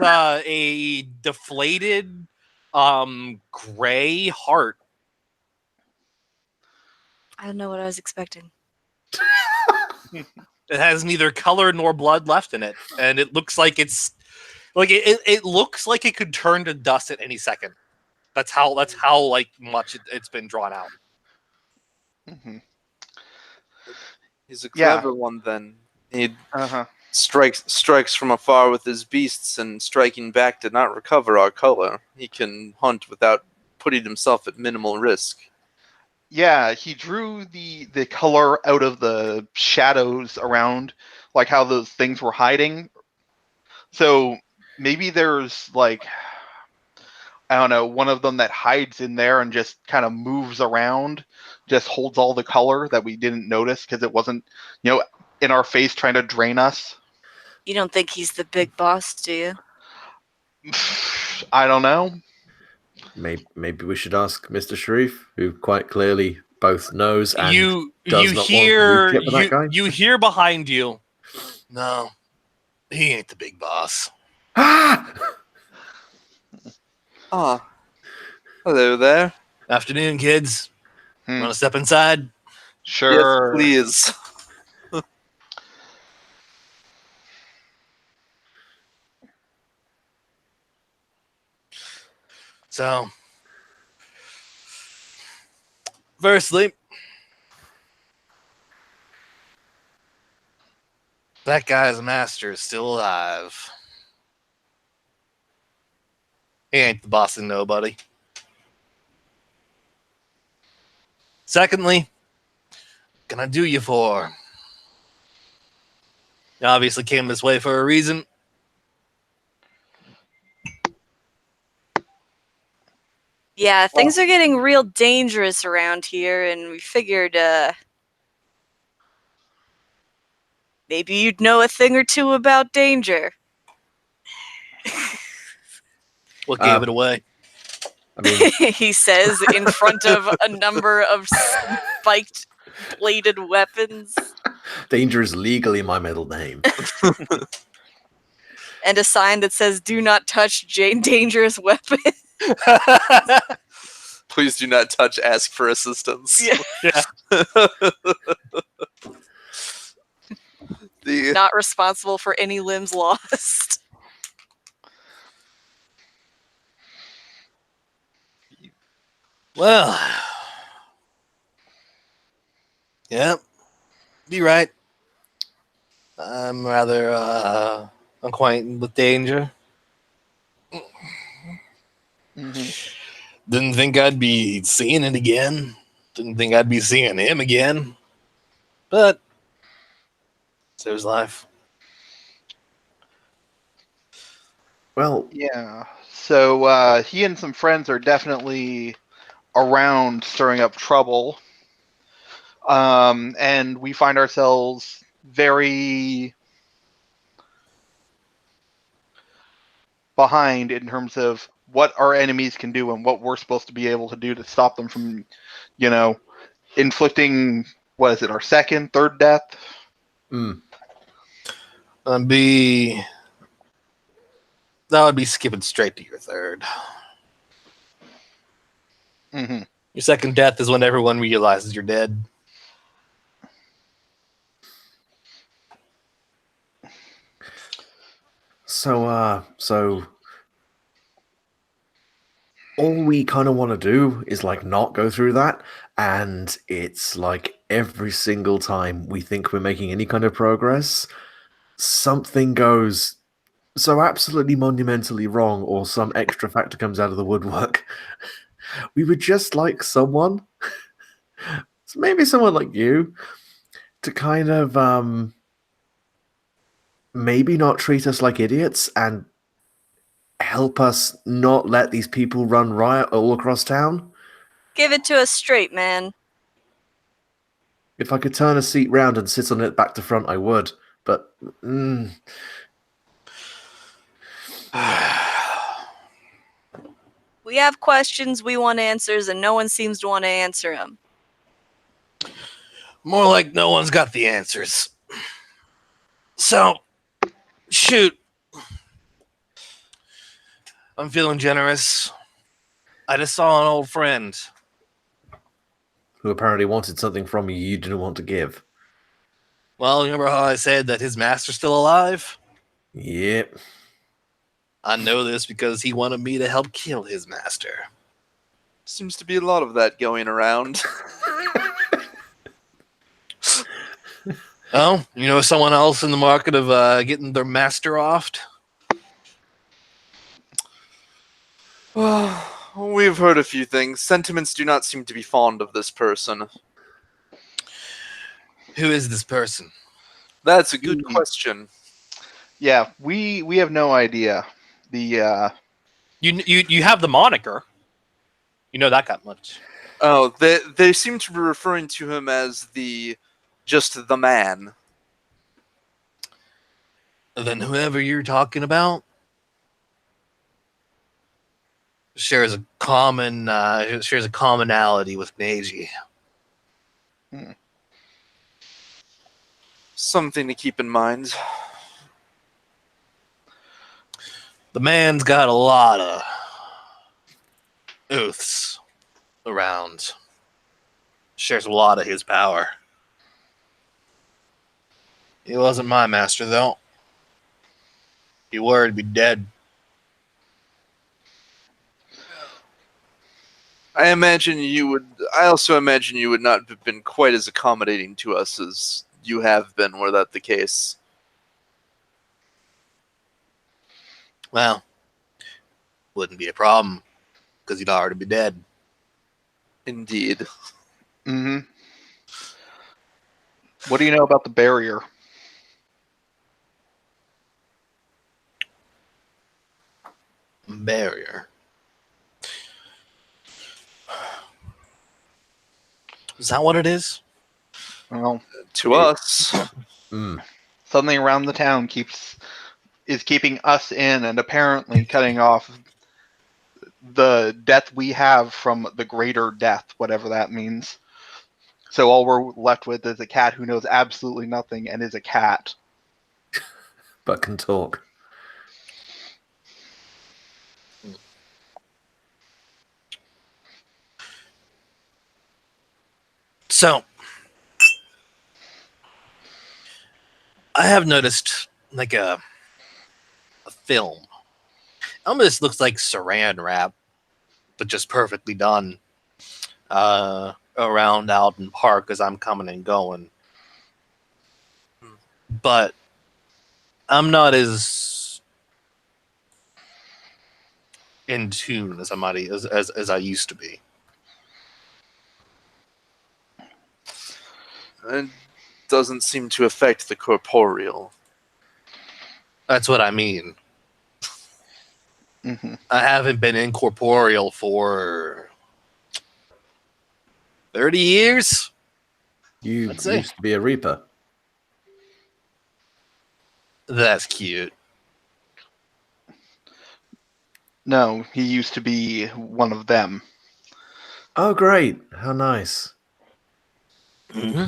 a deflated gray heart. I don't know what I was expecting. It has neither color nor blood left in it, and it looks like it's like it looks like it could turn to dust at any second. That's how like much it's been drawn out. Mm-hmm. he's a Yeah. clever one. Then he Uh-huh. strikes from afar with his beasts, and striking back did not recover our color. He can hunt without putting himself at minimal risk. Yeah, he drew the color out of the shadows around, like how those things were hiding. So maybe there's like, I don't know, one of them that hides in there and just kind of moves around, just holds all the color that we didn't notice because it wasn't, in our face trying to drain us. You don't think he's the big boss, do you? I don't know. Maybe we should ask Mr. Sharif, who quite clearly both knows and You does not hear want to with that guy. you hear behind you. No, he ain't the big boss. Ah! Ah, hello there. Afternoon, kids. Hmm. Want to step inside? Sure. Yes, please. So, firstly, that guy's master is still alive. He ain't the boss of nobody. Secondly, what can I do you for? You obviously came this way for a reason. Yeah, things are getting real dangerous around here, and we figured maybe you'd know a thing or two about danger. What gave it away? I mean, He says in front of a number of spiked bladed weapons danger is legally my middle name. and a sign that says "Do not touch dangerous weapon." Please do not touch. Ask for assistance. Yeah. The Not responsible for any limbs lost. Well, yeah, you're right. I'm rather acquainted with danger. Mhm. Didn't think I'd be seeing it again. Didn't think I'd be seeing him again. But so is life. Well, Yeah. So he and some friends are definitely around stirring up trouble. And we find ourselves very behind in terms of what our enemies can do and what we're supposed to be able to do to stop them from, inflicting, what is it, our second, third death? Mm. That would be skipping straight to your third. Mm-hmm. Your second death is when everyone realizes you're dead. So all we kind of want to do is like not go through that, and it's like every single time we think we're making any kind of progress, something goes so absolutely monumentally wrong, or some extra factor comes out of the woodwork. We would just like someone, maybe someone like you, to kind of maybe not treat us like idiots and help us not let these people run riot all across town. Give it to us straight, man. If I could turn a seat round and sit on it back to front, I would. But We have questions, we want answers, and no one seems to want to answer them. More like no one's got the answers. So, shoot. I'm feeling generous. I just saw an old friend. who apparently wanted something from you you didn't want to give. Well, remember how I said that his master's still alive? Yep. I know this because he wanted me to help kill his master. Seems to be a lot of that going around. Oh, you know someone else in the market of getting their master offed? Well, we've heard a few things. Sentiments do not seem to be fond of this person. Who is this person? That's a good question. Yeah, we have no idea. The You have the moniker. You know that got much. Oh, they seem to be referring to him as just the man. Then whoever you're talking about shares a commonality with Neji. Something to keep in mind. The man's got a lot of oaths around. Shares a lot of his power. He wasn't my master, though. He were to be dead. I also imagine you would not have been quite as accommodating to us as you have been, were that the case. Well, wouldn't be a problem, because he'd already be dead. Indeed. mm-hmm. What do you know about the barrier? Barrier. Is that what it is? Well, To us. something around the town is keeping us in and apparently cutting off the death we have from the greater death, whatever that means. So all we're left with is a cat who knows absolutely nothing and is a cat. But can talk. So, I have noticed like a film. Almost looks like saran wrap, but just perfectly done. Around Alden Park as I'm coming and going. But I'm not as in tune as as I used to be. It doesn't seem to affect the corporeal. That's what I mean. Mm-hmm. I haven't been incorporeal for 30 years. You Let's see. used to be a Reaper. That's cute. No, he used to be one of them. Oh, great! How nice. Mm-hmm.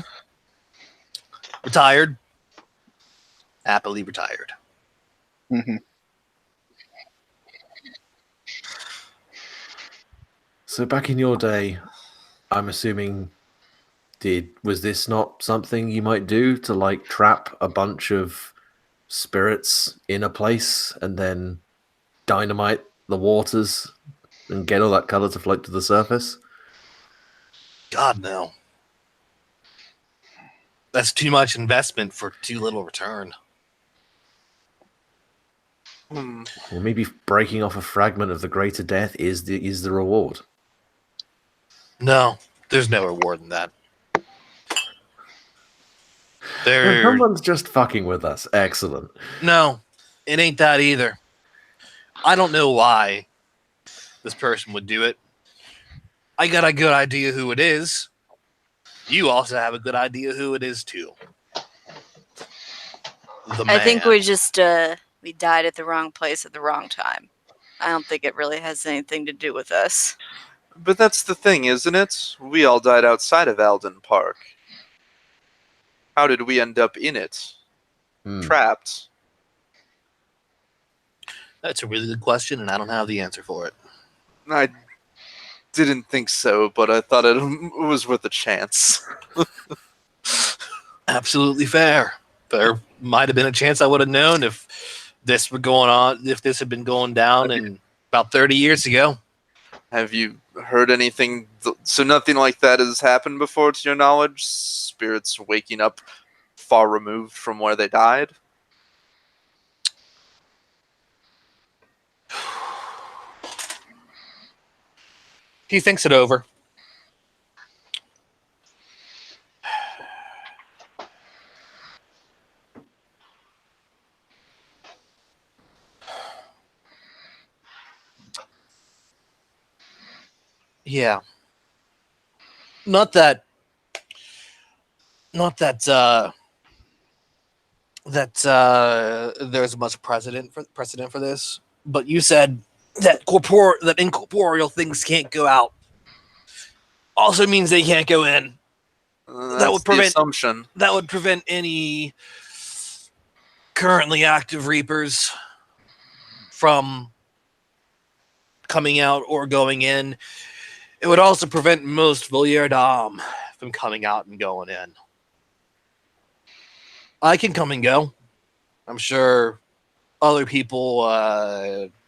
Retired. Happily retired. Hmm. So back in your day, I'm assuming was this not something you might do to like trap a bunch of spirits in a place and then dynamite the waters and get all that color to float to the surface? God, no. That's too much investment for too little return. Hmm. Or maybe breaking off a fragment of the greater death is the reward. No, there's no reward in that. And There, someone's just fucking with us. Excellent. no, it ain't that either. I don't know why this person would do it. I got a good idea who it is. You also have a good idea who it is too. The man. I think we just we died at the wrong place at the wrong time. I don't think it really has anything to do with us. But that's the thing, isn't it? We all died outside of Alden Park. How did we end up in it? Trapped? That's a really good question, and I don't have the answer for it. I didn't think so, but I thought it was worth a chance. Absolutely fair. There might have been a chance I would have known if this were going on, if this had been going down in about 30 years ago. Have you heard anything? So nothing like that has happened before, to your knowledge? Spirits waking up far removed from where they died? He thinks it over. Yeah. Not that there's much precedent for this, but you said that incorporeal things can't go out. Also means they can't go in. That's the assumption. That would prevent any currently active Reapers from coming out or going in. It would also prevent most Villiers d'Âme from coming out and going in. I can come and go. I'm sure other people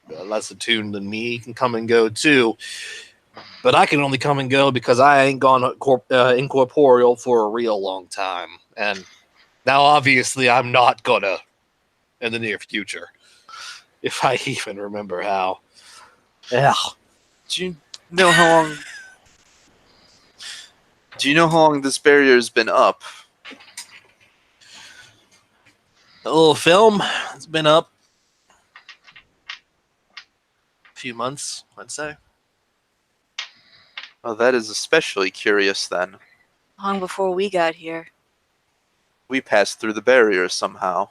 less attuned than me can come and go too. But I can only come and go because I ain't gone incorporeal for a real long time. And now, obviously, I'm not gonna in the near future. If I even remember how. Yeah. Do you know how long? Do you know how long this barrier's been up? The little film, it's been up a few months, I'd say. Oh, that is especially curious then. Long before we got here. We passed through the barrier somehow.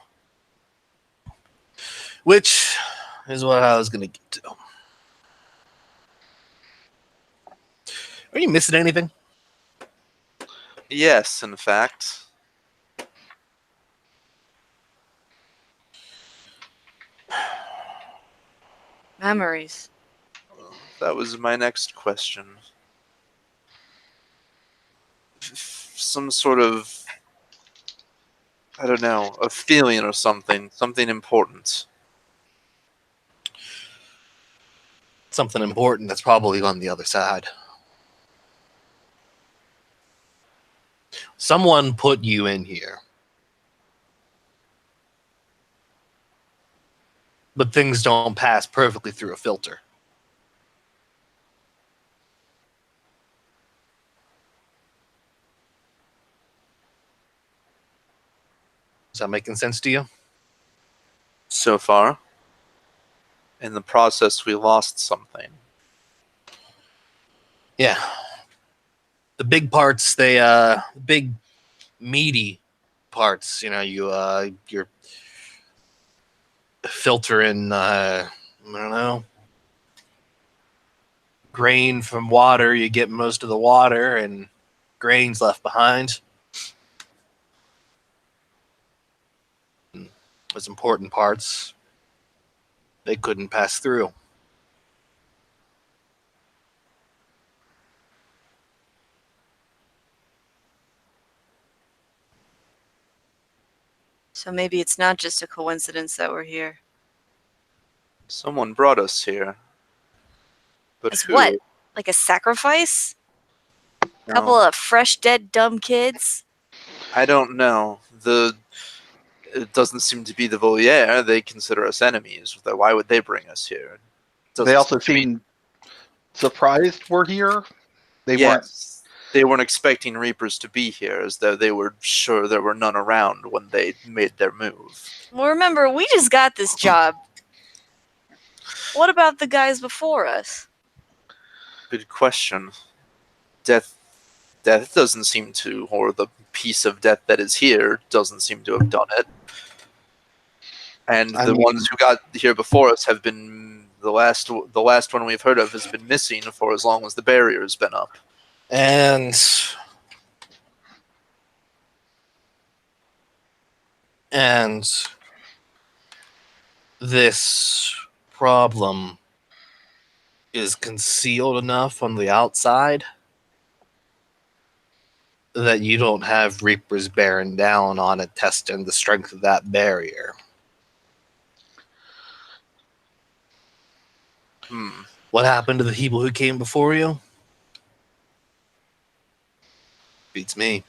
Which is what I was going to get to. Are you missing anything? Yes, in fact. Memories. That was my next question. Some sort of, I don't know, a feeling or something important. Something important that's probably on the other side. Someone put you in here. But things don't pass perfectly through a filter. Is that making sense to you? So far. In the process, we lost something. Yeah. The big parts, big meaty parts, you're filtering, I don't know, grain from water, you get most of the water, and grain's left behind. Those important parts, they couldn't pass through. So maybe it's not just a coincidence that we're here. Someone brought us here. But As who? what? Like a sacrifice? Couple No, of fresh, dead, dumb kids? I don't know. It doesn't seem to be the Voliere. They consider us enemies. Why would they bring us here? They also seem to be- seem surprised we're here. They weren't. Yes. They weren't expecting Reapers to be here, as though they were sure there were none around when they made their move. Well, remember, we just got this job. What about the guys before us? Good question. Death doesn't seem to, or the piece of death that is here doesn't seem to have done it. And I the mean- ones who got here before us have been the last one we've heard of has been missing for as long as the barrier's been up. And this problem is concealed enough on the outside that you don't have Reapers bearing down on it, testing the strength of that barrier. What happened to the people who came before you? Beats me.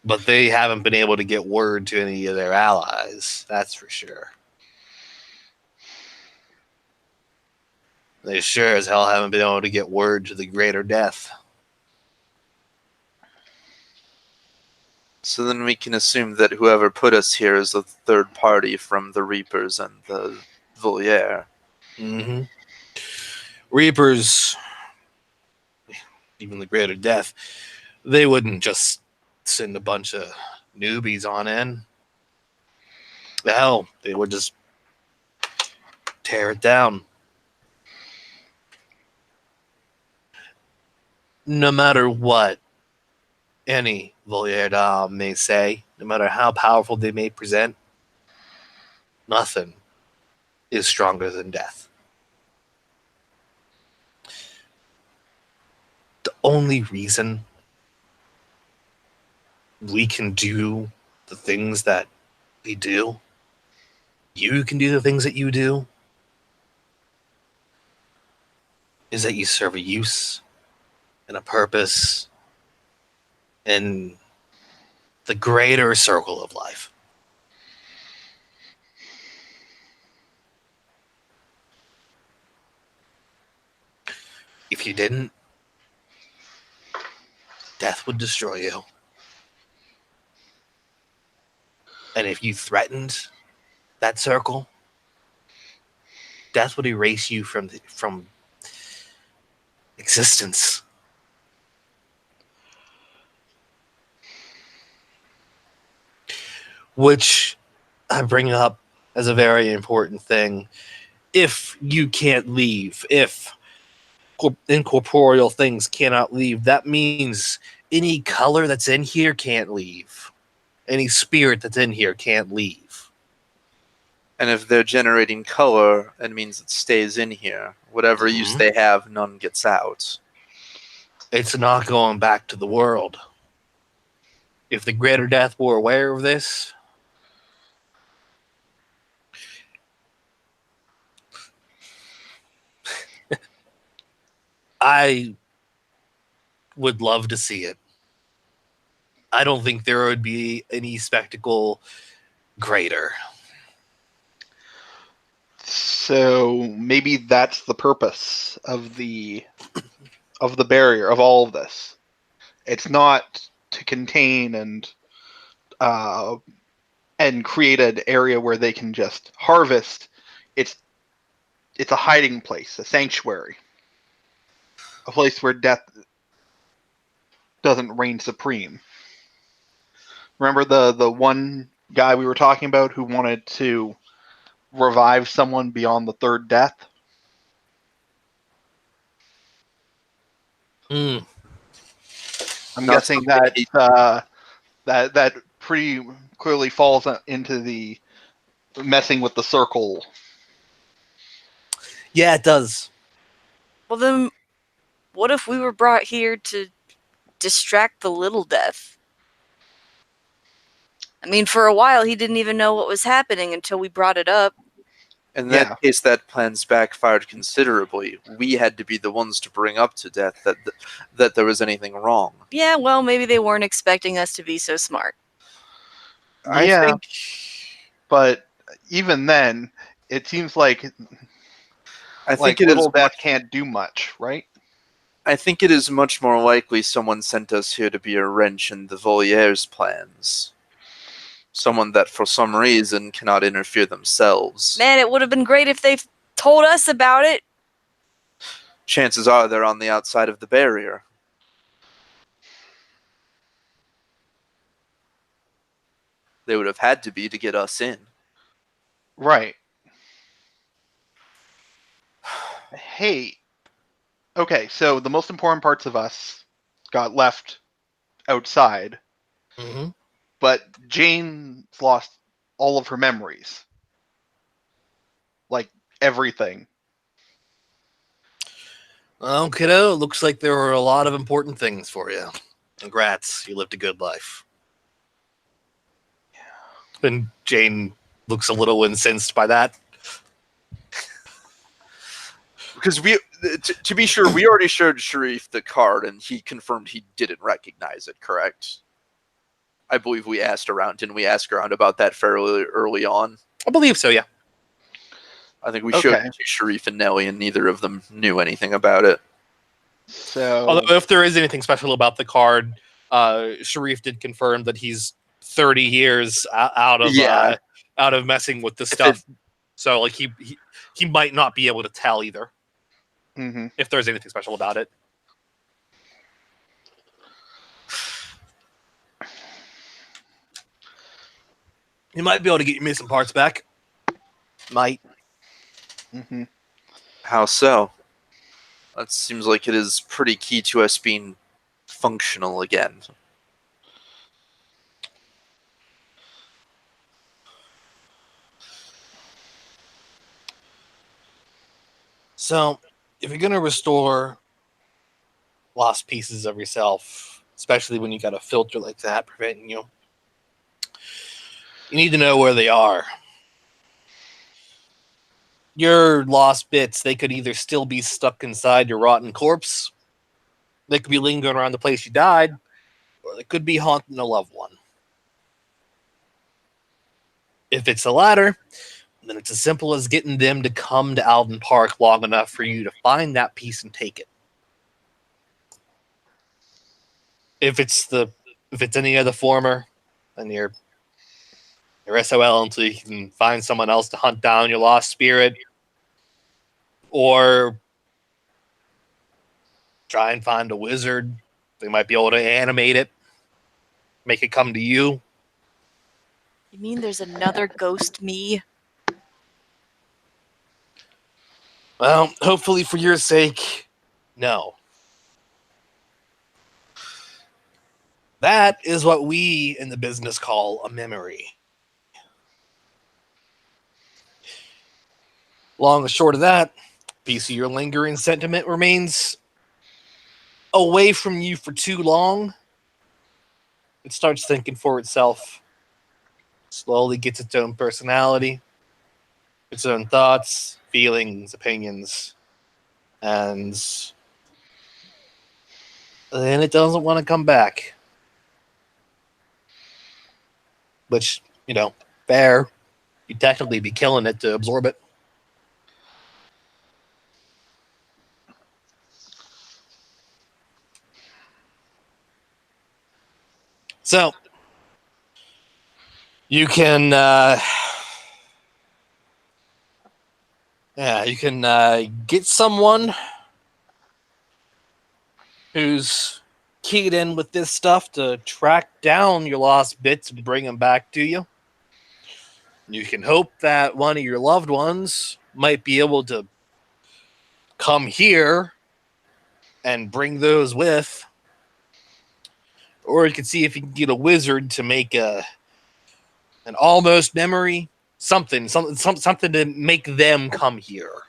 But they haven't been able to get word to any of their allies, that's for sure. They sure as hell haven't been able to get word to the Greater Death. So then we can assume that whoever put us here is a third party from the Reapers and the Voliere. Mm-hmm. Reapers, even the Greater Death, they wouldn't just send a bunch of newbies on in. Hell, they would just tear it down. No matter what any Voliere may say, no matter how powerful they may present, nothing is stronger than death. The only reason we can do the things that we do, you can do the things that you do, is that you serve a use and a purpose in the greater circle of life. If you didn't, death would destroy you. And if you threatened that circle, death would erase you from existence. Which I bring up as a very important thing. If you can't leave, if incorporeal things cannot leave, that means any color that's in here can't leave. Any spirit that's in here can't leave. And if they're generating color, it means it stays in here. Whatever use they have, none gets out. It's not going back to the world. If the Greater Death were aware of this, I would love to see it. I don't think there would be any spectacle greater. So maybe that's the purpose of the barrier of all of this. It's not to contain and create an area where they can just harvest. It's a hiding place, a sanctuary, a place where death doesn't reign supreme. Remember the one guy we were talking about who wanted to revive someone beyond the third death? Mm. I'm Not guessing something that pretty clearly falls into the messing with the circle. Yeah, it does. Well, then, what if we were brought here to distract the little death? I mean, for a while, he didn't even know what was happening until we brought it up. In Yeah. that case, that plan's backfired considerably. We had to be the ones to bring up to Death that there was anything wrong. Yeah, well, maybe they weren't expecting us to be so smart. I Yeah. think But even then, it seems like I think it Little is Death much, can't do much, right? I think it is much more likely someone sent us here to be a wrench in the Voliere's plans. Someone that, for some reason, cannot interfere themselves. Man, it would have been great if they told us about it. Chances are they're on the outside of the barrier. They would have had to be to get us in. Right. Hey. Okay, so the most important parts of us got left outside, Mm-hmm. but Jane's lost all of her memories. Like everything. Well, kiddo, looks like there were a lot of important things for you. Congrats, you lived a good life. And Jane looks a little incensed by that. Because to be sure, we already showed Sharif the card, and he confirmed he didn't recognize it, correct? I believe we asked around. Didn't we ask around about that fairly early on? I believe so, yeah. I think we showed it to Sharif and Nelly, and neither of them knew anything about it. So Although if there is anything special about the card, Sharif did confirm that he's 30 years out of messing with the stuff. So like he might not be able to tell either if there's anything special about it. You might be able to get your missing parts back. Might. How so? That seems like it is pretty key to us being functional again. So, if you're going to restore lost pieces of yourself, especially when you got a filter like that preventing you, you need to know where they are. Your lost bits, they could either still be stuck inside your rotten corpse, they could be lingering around the place you died, or they could be haunting a loved one. If it's the latter, then it's as simple as getting them to come to Alden Park long enough for you to find that piece and take it. If it's any of the former, then you're SOL until you can find someone else to hunt down your lost spirit, or try and find a wizard. They might be able to animate it, make it come to you. You mean there's another ghost me? Well, hopefully for your sake, no. That is what we in the business call a memory. Long and short of that, piece of your lingering sentiment remains away from you for too long. It starts thinking for itself, slowly gets its own personality, its own thoughts, feelings, opinions, and then it doesn't want to come back. Which, fair. You'd technically be killing it to absorb it. So, you can, get someone who's keyed in with this stuff to track down your lost bits and bring them back to you. You can hope that one of your loved ones might be able to come here and bring those with. Or you can see if you can get a wizard to make an almost memory, something to make them come here.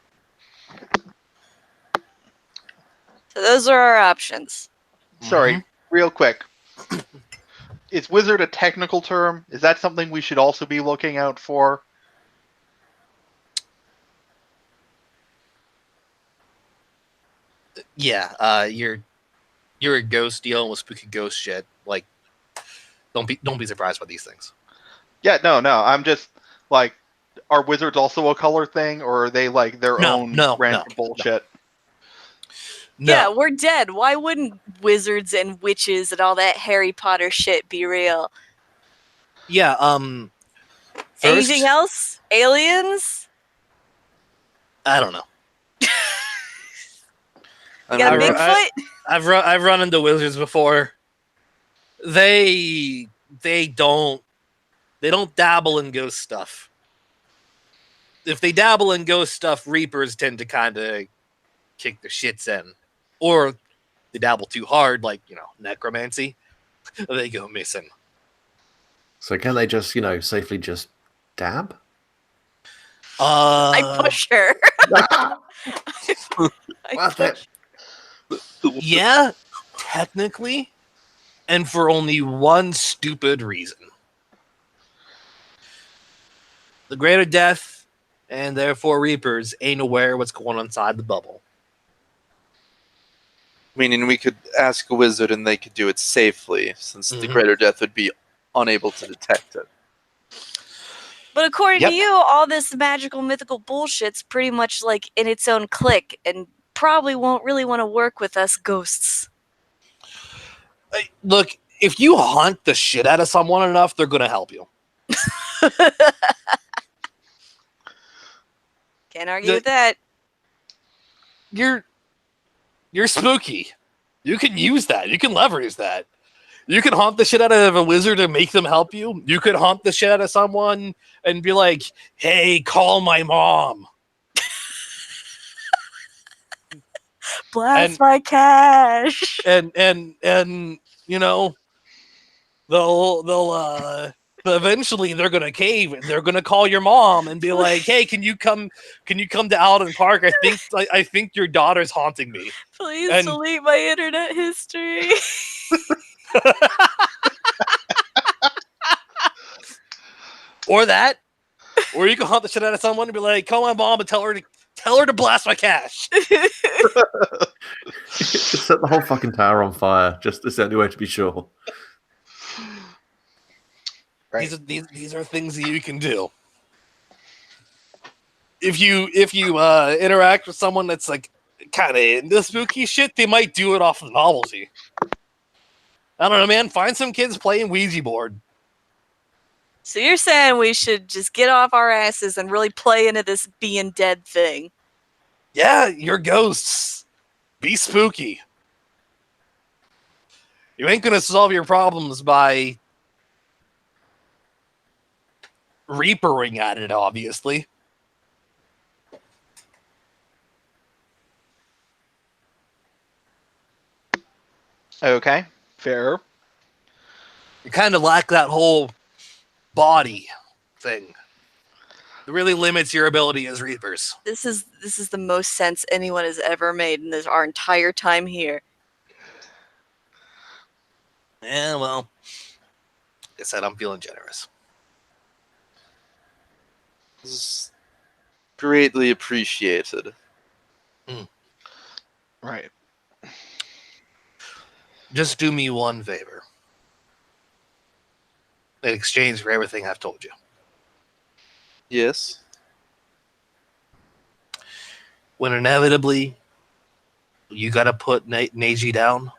So those are our options. Sorry, real quick. Is wizard a technical term? Is that something we should also be looking out for? Yeah, you're a ghost dealing with spooky ghost shit. Like, don't be surprised by these things. Yeah, no. I'm just like, are wizards also a color thing, or are they like their own random bullshit? No. Yeah, we're dead. Why wouldn't wizards and witches and all that Harry Potter shit be real? Yeah. First, Anything else? Aliens? I don't know. You got a Bigfoot? I've run into wizards before. They don't dabble in ghost stuff. If they dabble in ghost stuff, Reapers tend to kind of kick their shits in, or they dabble too hard, like necromancy. They go missing. So can they just, safely just dab? I push her. Worth it. Yeah, technically, and for only one stupid reason. The greater death, and therefore Reapers, ain't aware what's going on inside the bubble. Meaning we could ask a wizard and they could do it safely, since the greater death would be unable to detect it. But according to you, all this magical, mythical bullshit's pretty much like in its own clique, and probably won't really want to work with us ghosts. Look, if you haunt the shit out of someone enough, they're gonna help you. Can't argue with that. You're spooky. You can use that. You can leverage that. You can haunt the shit out of a wizard and make them help you. You could haunt the shit out of someone and be like, "Hey, call my mom." Blast my cash. And they'll eventually they're gonna cave and they're gonna call your mom and be like, "Hey, can you come to Alden Park? I think your daughter's haunting me. Please delete my internet history." Or that, or you can haunt the shit out of someone and be like, "Call my mom and tell her to blast my cash." Just set the whole fucking tower on fire. Just the only way to be sure. Right. These are things that you can do. If you interact with someone that's like kind of into spooky shit, they might do it off of novelty. I don't know, man. Find some kids playing Ouija board. So you're saying we should just get off our asses and really play into this being dead thing? Yeah, you're ghosts. Be spooky. You ain't gonna solve your problems by reapering at it, obviously. Okay, fair. You kind of lack that whole body thing. It really limits your ability as reapers. This is the most sense anyone has ever made in our entire time here. Yeah, well, like I said, I'm feeling generous. This is greatly appreciated. Right. Just do me one favor. In exchange for everything I've told you. Yes. When inevitably you gotta put Neji down,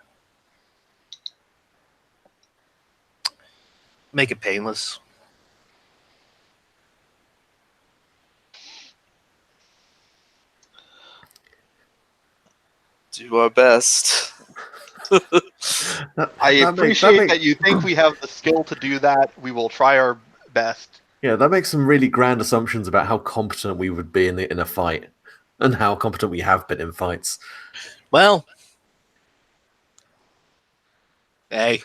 make it painless. Do our best. I appreciate that you think we have the skill to do that. We will try our best. Yeah, that makes some really grand assumptions about how competent we would be in a fight, and how competent we have been in fights. Well, Hey.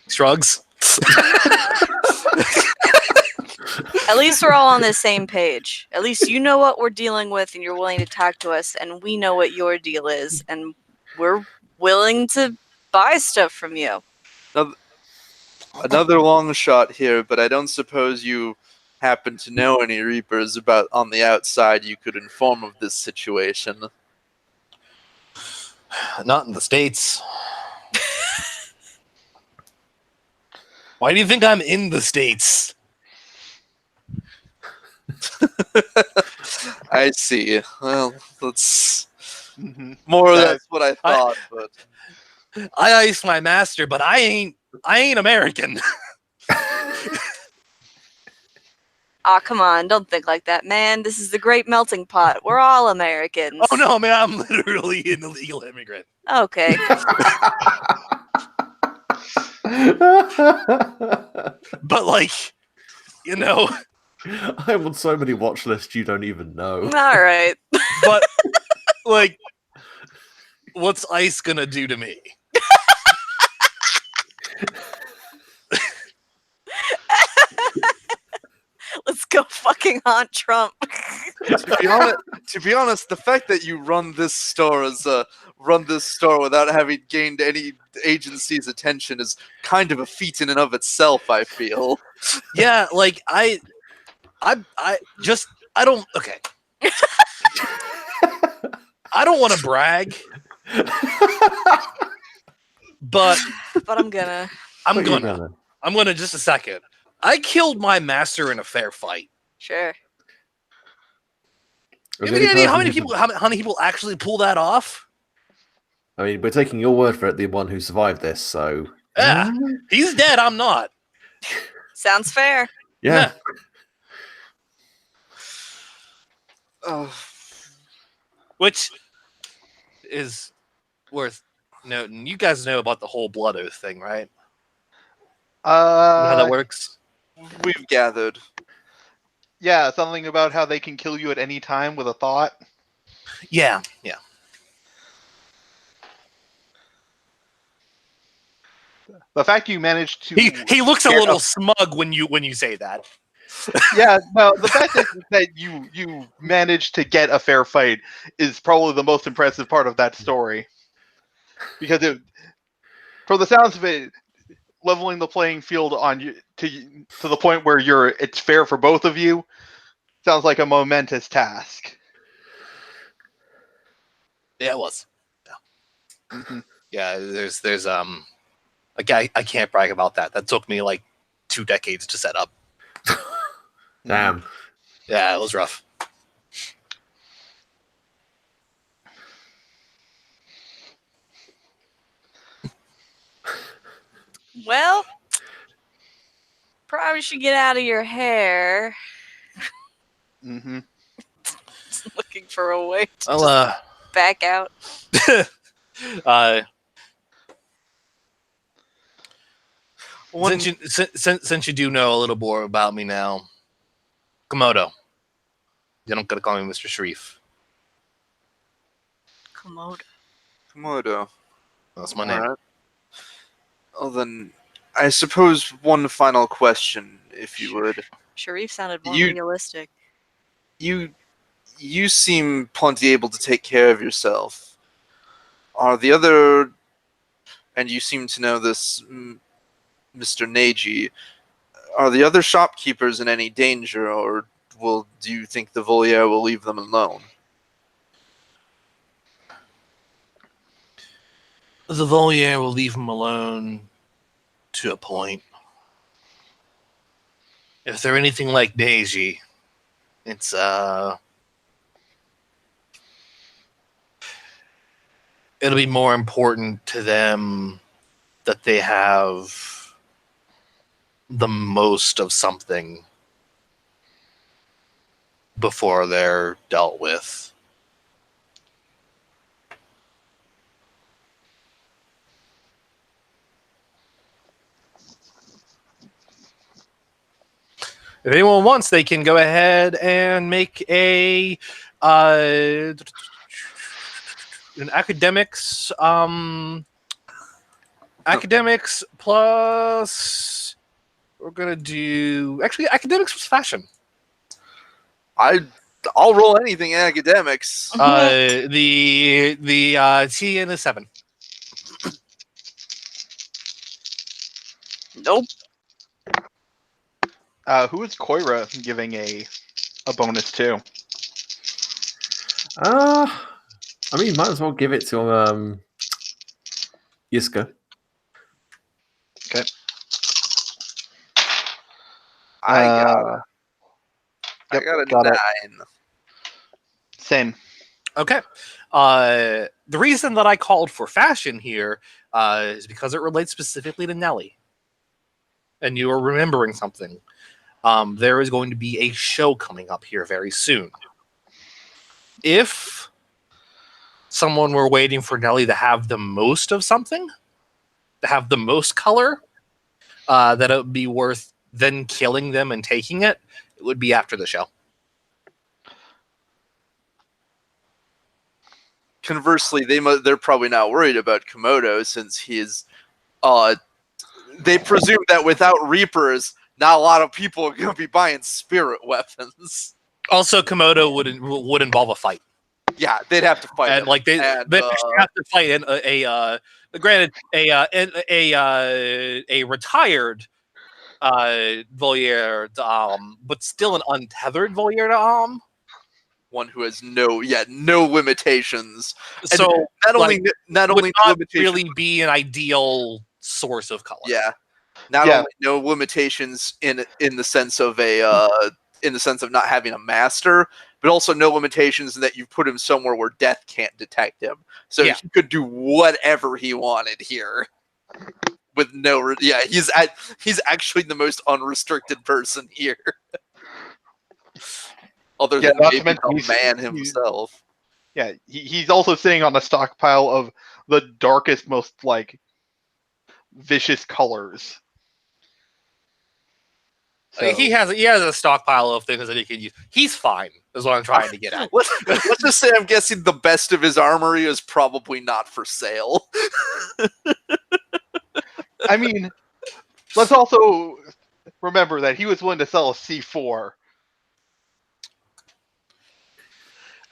Shrugs. At least we're all on the same page. At least you know what we're dealing with and you're willing to talk to us, and we know what your deal is, and we're willing to buy stuff from you. Another long shot here, but I don't suppose you happen to know any Reapers about on the outside you could inform of this situation. Not in the States. Why do you think I'm in the States? I see. Well, that's Mhm. more or That- less what I thought, but I iced my master, but I ain't American. Aw, come on, don't think like that, man. This is the great melting pot. We're all Americans. Oh no, man, I'm literally an illegal immigrant. Okay. But like, you know, I'm on so many watch lists you don't even know. All right. but like, what's ICE gonna do to me? Let's go fucking haunt Trump. to be honest, the fact that you run this store without having gained any agency's attention is kind of a feat in and of itself, I feel. Yeah, like I don't. Okay, I don't want to brag, but But I'm gonna. I'm But you're gonna just a second. I killed my master in a fair fight. Sure. You have any idea how many people actually pull that off? I mean, we're taking your word for it, the one who survived this, so. Yeah, he's dead. I'm not. Sounds fair. Yeah. Which is worth noting. You guys know about the whole blood oath thing, right? You know how that works? We've gathered. Yeah, something about how they can kill you at any time with a thought. Yeah. The fact you managed to He looks a get little smug when you say that. yeah, no, the fact that you managed to get a fair fight is probably the most impressive part of that story. Because for the sounds of it, leveling the playing field on you to the point where it's fair for both of you sounds like a momentous task. Yeah, it was. Yeah. Mhm. Yeah, there's like I can't brag about that. That took me like 2 decades to set up. Damn. Yeah, it was rough. Well, probably should get out of your hair. Mm-hmm. Looking for a way to Well, just back out. Since you do know a little more about me now, Komodo. You don't gotta call me Mr. Sharif. Komodo. That's my name. Alright. Well then, I suppose one final question, if you would. Sharif sounded more You- realistic. You seem plenty able to take care of yourself. Are the other, and you seem to know this, Mr. Neji, are the other shopkeepers in any danger, or do you think the Voliere will leave them alone? The Voliere will leave him alone to a point. If they're anything like Neji, it's it'll be more important to them that they have the most of something before they're dealt with. If anyone wants, they can go ahead and make an academics Academics plus. We're gonna do actually academics plus fashion. I'll roll anything in academics. The TN is 7. Nope. Who is Koira giving a bonus to? I mean, might as well give it to Yiska. Okay. I got Yep, a got it. 9. Same. Okay. The reason that I called for fashion here is because it relates specifically to Nelly. And you are remembering something. There is going to be a show coming up here very soon. If someone were waiting for Nelly to have the most of something, to have the most color, that it would be worth then killing them and taking it, it would be after the show. Conversely, they're probably not worried about Komodo since he's. They presume that without Reapers, not a lot of people are going to be buying spirit weapons. Also, Komodo would involve a fight. Yeah, they'd have to fight And him. like they actually have to fight in granted a retired Voliere but still an untethered Voliere one who has no limitations. And so not only would no not limitations, really be an ideal source of color. yeah, only no limitations in the sense of not having a master, but also no limitations in that you put him somewhere where death can't detect him. So Yeah. he could do whatever he wanted here. With he's actually the most unrestricted person here. Other than not to maybe mention the man himself. Yeah, he's also sitting on a stockpile of the darkest, most vicious colors. So. He has a stockpile of things that he can use. He's fine, is what I'm trying to get at. Let's just say I'm guessing the best of his armory is probably not for sale. I mean, let's also remember that he was willing to sell a C4.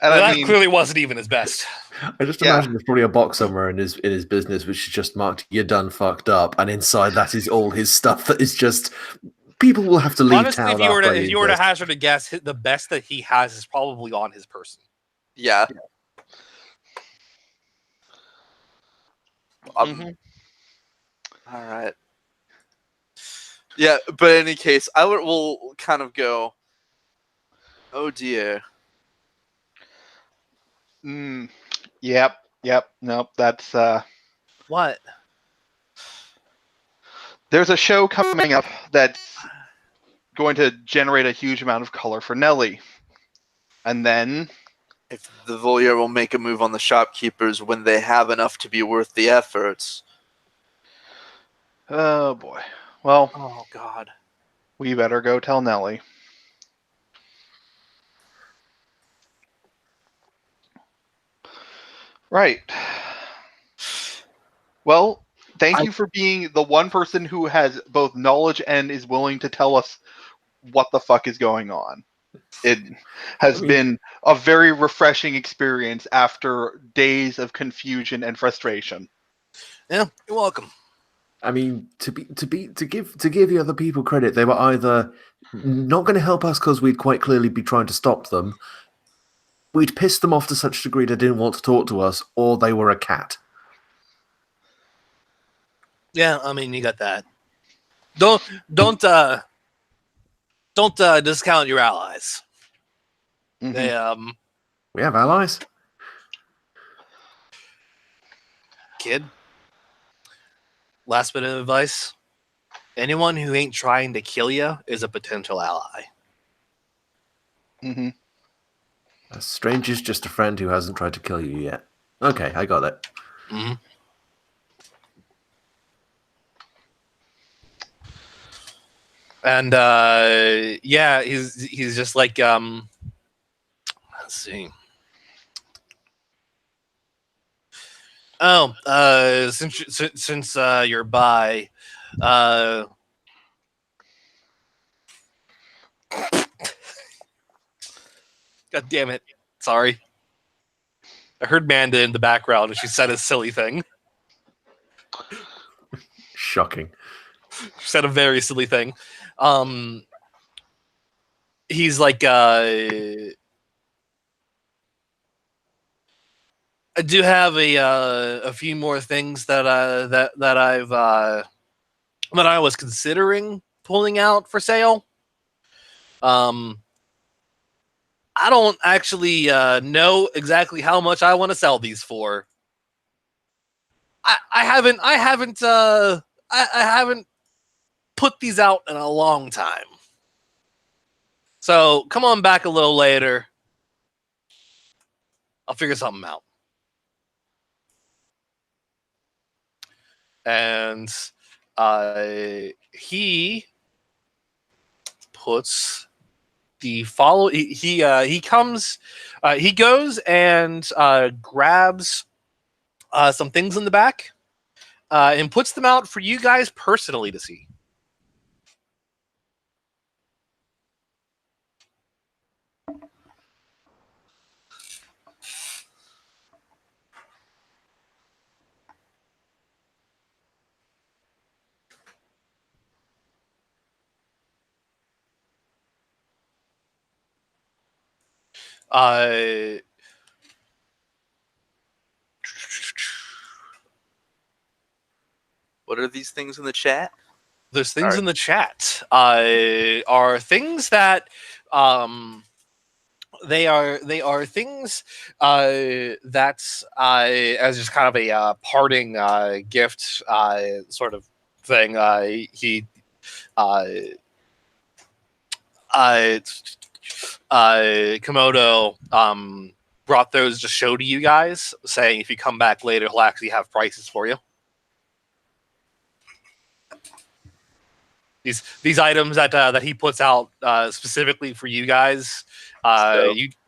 And that clearly wasn't even his best. I just imagine there's probably a box somewhere in his business which is just marked "You're done, fucked up," and inside that is all his stuff that is just. People will have to leave Honestly, town. if you were to hazard a guess, the best that he has is probably on his person. Yeah. Mm-hmm. All right. Yeah, but in any case, I will kind of go. Oh dear. Yep. Nope. That's what? There's a show coming up that's going to generate a huge amount of color for Nelly. And then if the Voliere will make a move on the shopkeepers when they have enough to be worth the efforts. Oh boy. Well, oh god. We better go tell Nelly. Right. Well, thank you for being the one person who has both knowledge and is willing to tell us what the fuck is going on. It has been a very refreshing experience after days of confusion and frustration. Yeah, you're welcome. I mean, to give the other people credit, they were either not going to help us because we'd quite clearly be trying to stop them, we'd pissed them off to such a degree they didn't want to talk to us, or they were a cat. Yeah, I mean, you got that. Don't discount your allies. Mm-hmm. They we have allies. Kid. Last bit of advice. Anyone who ain't trying to kill you is a potential ally. Mm-hmm. A stranger's just a friend who hasn't tried to kill you yet. Okay, I got it. Mm-hmm. And yeah, he's just like let's see. Oh, since you're by, God damn it, sorry. I heard Manda in the background, and she said a silly thing. Shocking. She said a very silly thing. He's like, I do have a few more things that I was considering pulling out for sale. I don't actually know exactly how much I want to sell these for. I haven't put these out in a long time. So come on back a little later. I'll figure something out. And he puts the follow. He comes. He goes and grabs some things in the back and puts them out for you guys personally to see. What are these things in the chat? There's things in the chat. Are things that they are things that's as just kind of a parting gift sort of thing. He Komodo brought those to show to you guys, saying if you come back later, he'll actually have prices for you. These items that he puts out specifically for you guys,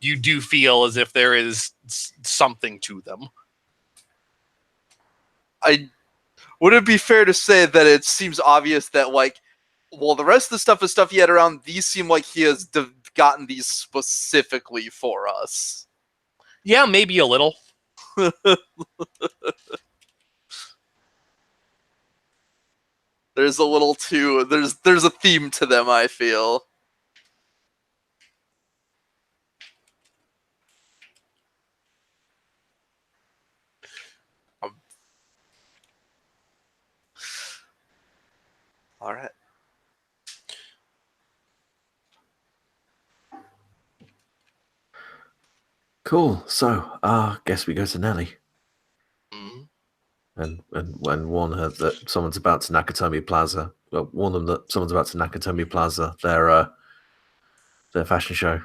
you do feel as if there is something to them. Would it be fair to say that it seems obvious that, like, well, the rest of the stuff is stuff he had around, these seem like he has gotten these specifically for us? Yeah, maybe a little. There's a little too. There's a theme to them, I feel. All right. Cool. So, guess we go to Nelly Mm-hmm. and warn her that someone's about to Nakatomi Plaza. Well, warn them that someone's about to Nakatomi Plaza. Their fashion show.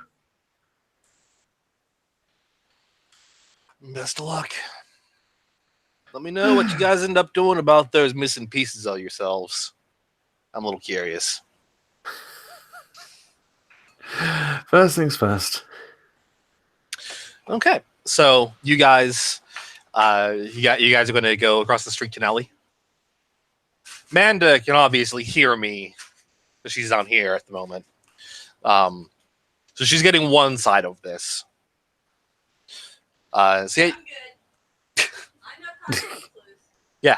Best of luck. Let me know what you guys end up doing about those missing pieces of yourselves. I'm a little curious. First things first. Okay, so you guys are going to go across the street to Nelly. Manda can obviously hear me, but she's down here at the moment. So she's getting one side of this. See, I'm good. I'm not part of yeah.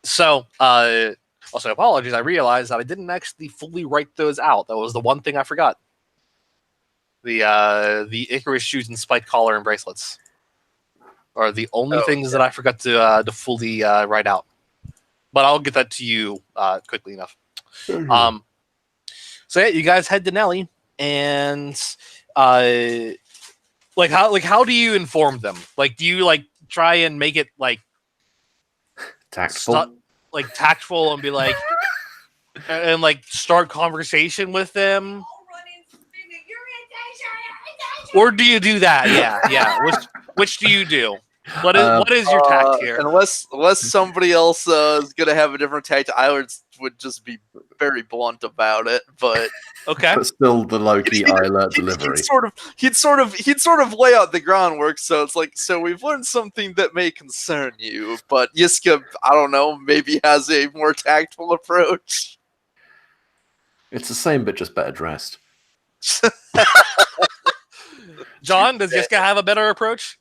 So, also apologies. I realized that I didn't actually fully write those out. That was the one thing I forgot. The Icarus shoes and spiked collar and bracelets are the only things that I forgot to fully write out. But I'll get that to you quickly enough. So yeah, you guys head to Nelly, and how do you inform them? Like, do you try and make it Tactful. Tactful and be like, and start conversation with them? Or do you do that? Yeah. Which do you do? What is your tact here? Unless somebody else is gonna have a different tact, I would would just be very blunt about it, but Okay. But still the low-key eye alert delivery. he'd sort of lay out the groundwork. So it's like, so we've learned something that may concern you, but Yiska, I don't know, maybe has a more tactful approach. It's the same, but just better dressed. John, does Yiska have a better approach?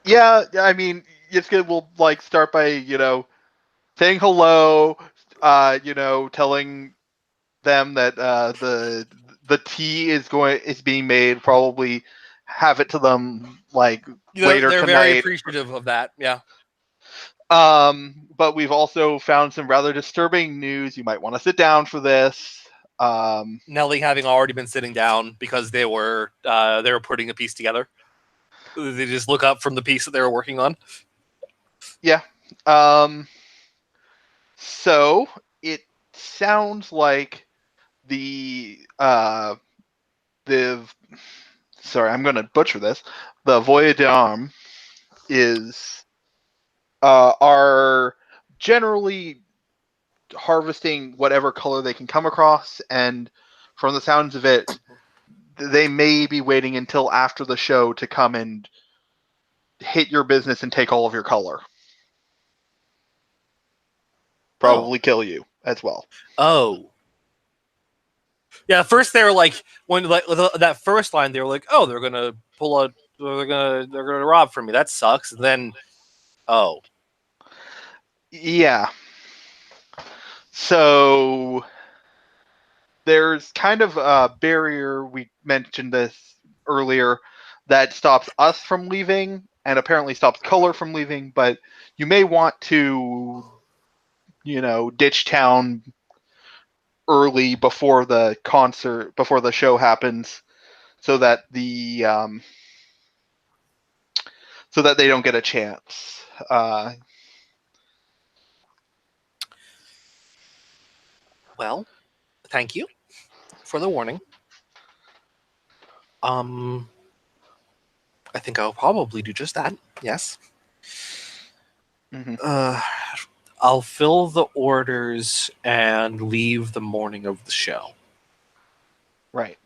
Yeah, I mean, Yiska will like start by saying hello, telling them that the tea is being made. Probably have it to them like later They're very tonight. appreciative of that. Yeah. But we've also found some rather disturbing news. You might want to sit down for this. Nelly having already been sitting down because they were putting a piece together. They just look up from the piece that they were working on. Yeah. So it sounds like the sorry, I'm going to butcher this. The Voyage d'Armes are generally harvesting whatever color they can come across, and from the sounds of it, they may be waiting until after the show to come and hit your business and take all of your color. Probably kill you as well. Oh. Yeah, first they were like, when like that first line, they were like, "Oh, they're gonna rob from me. That sucks." And then, oh, Yeah. So there's kind of a barrier, we mentioned this earlier, that stops us from leaving and apparently stops color from leaving, but you may want to, ditch town early before the concert, before the show happens, so that so that they don't get a chance. well, thank you for the warning. I think I'll probably do just that. Yes. Mhm. I'll fill the orders and leave the morning of the show. Right.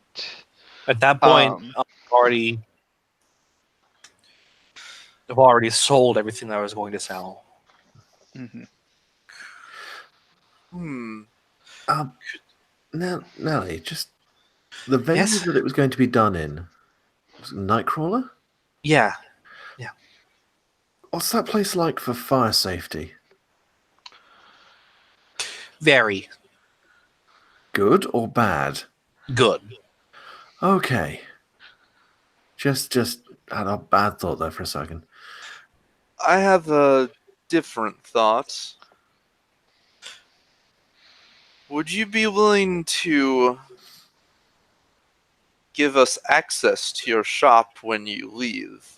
At that point, I've already sold everything that I was going to sell. Mhm. Now, Nelly, just the venue Yes? that it was going to be done in was it Nightcrawler? Yeah. What's that place like for fire safety? Very Good or bad? good. Okay. Just had a bad thought there for a second. I have a different thought. Would you be willing to give us access to your shop when you leave?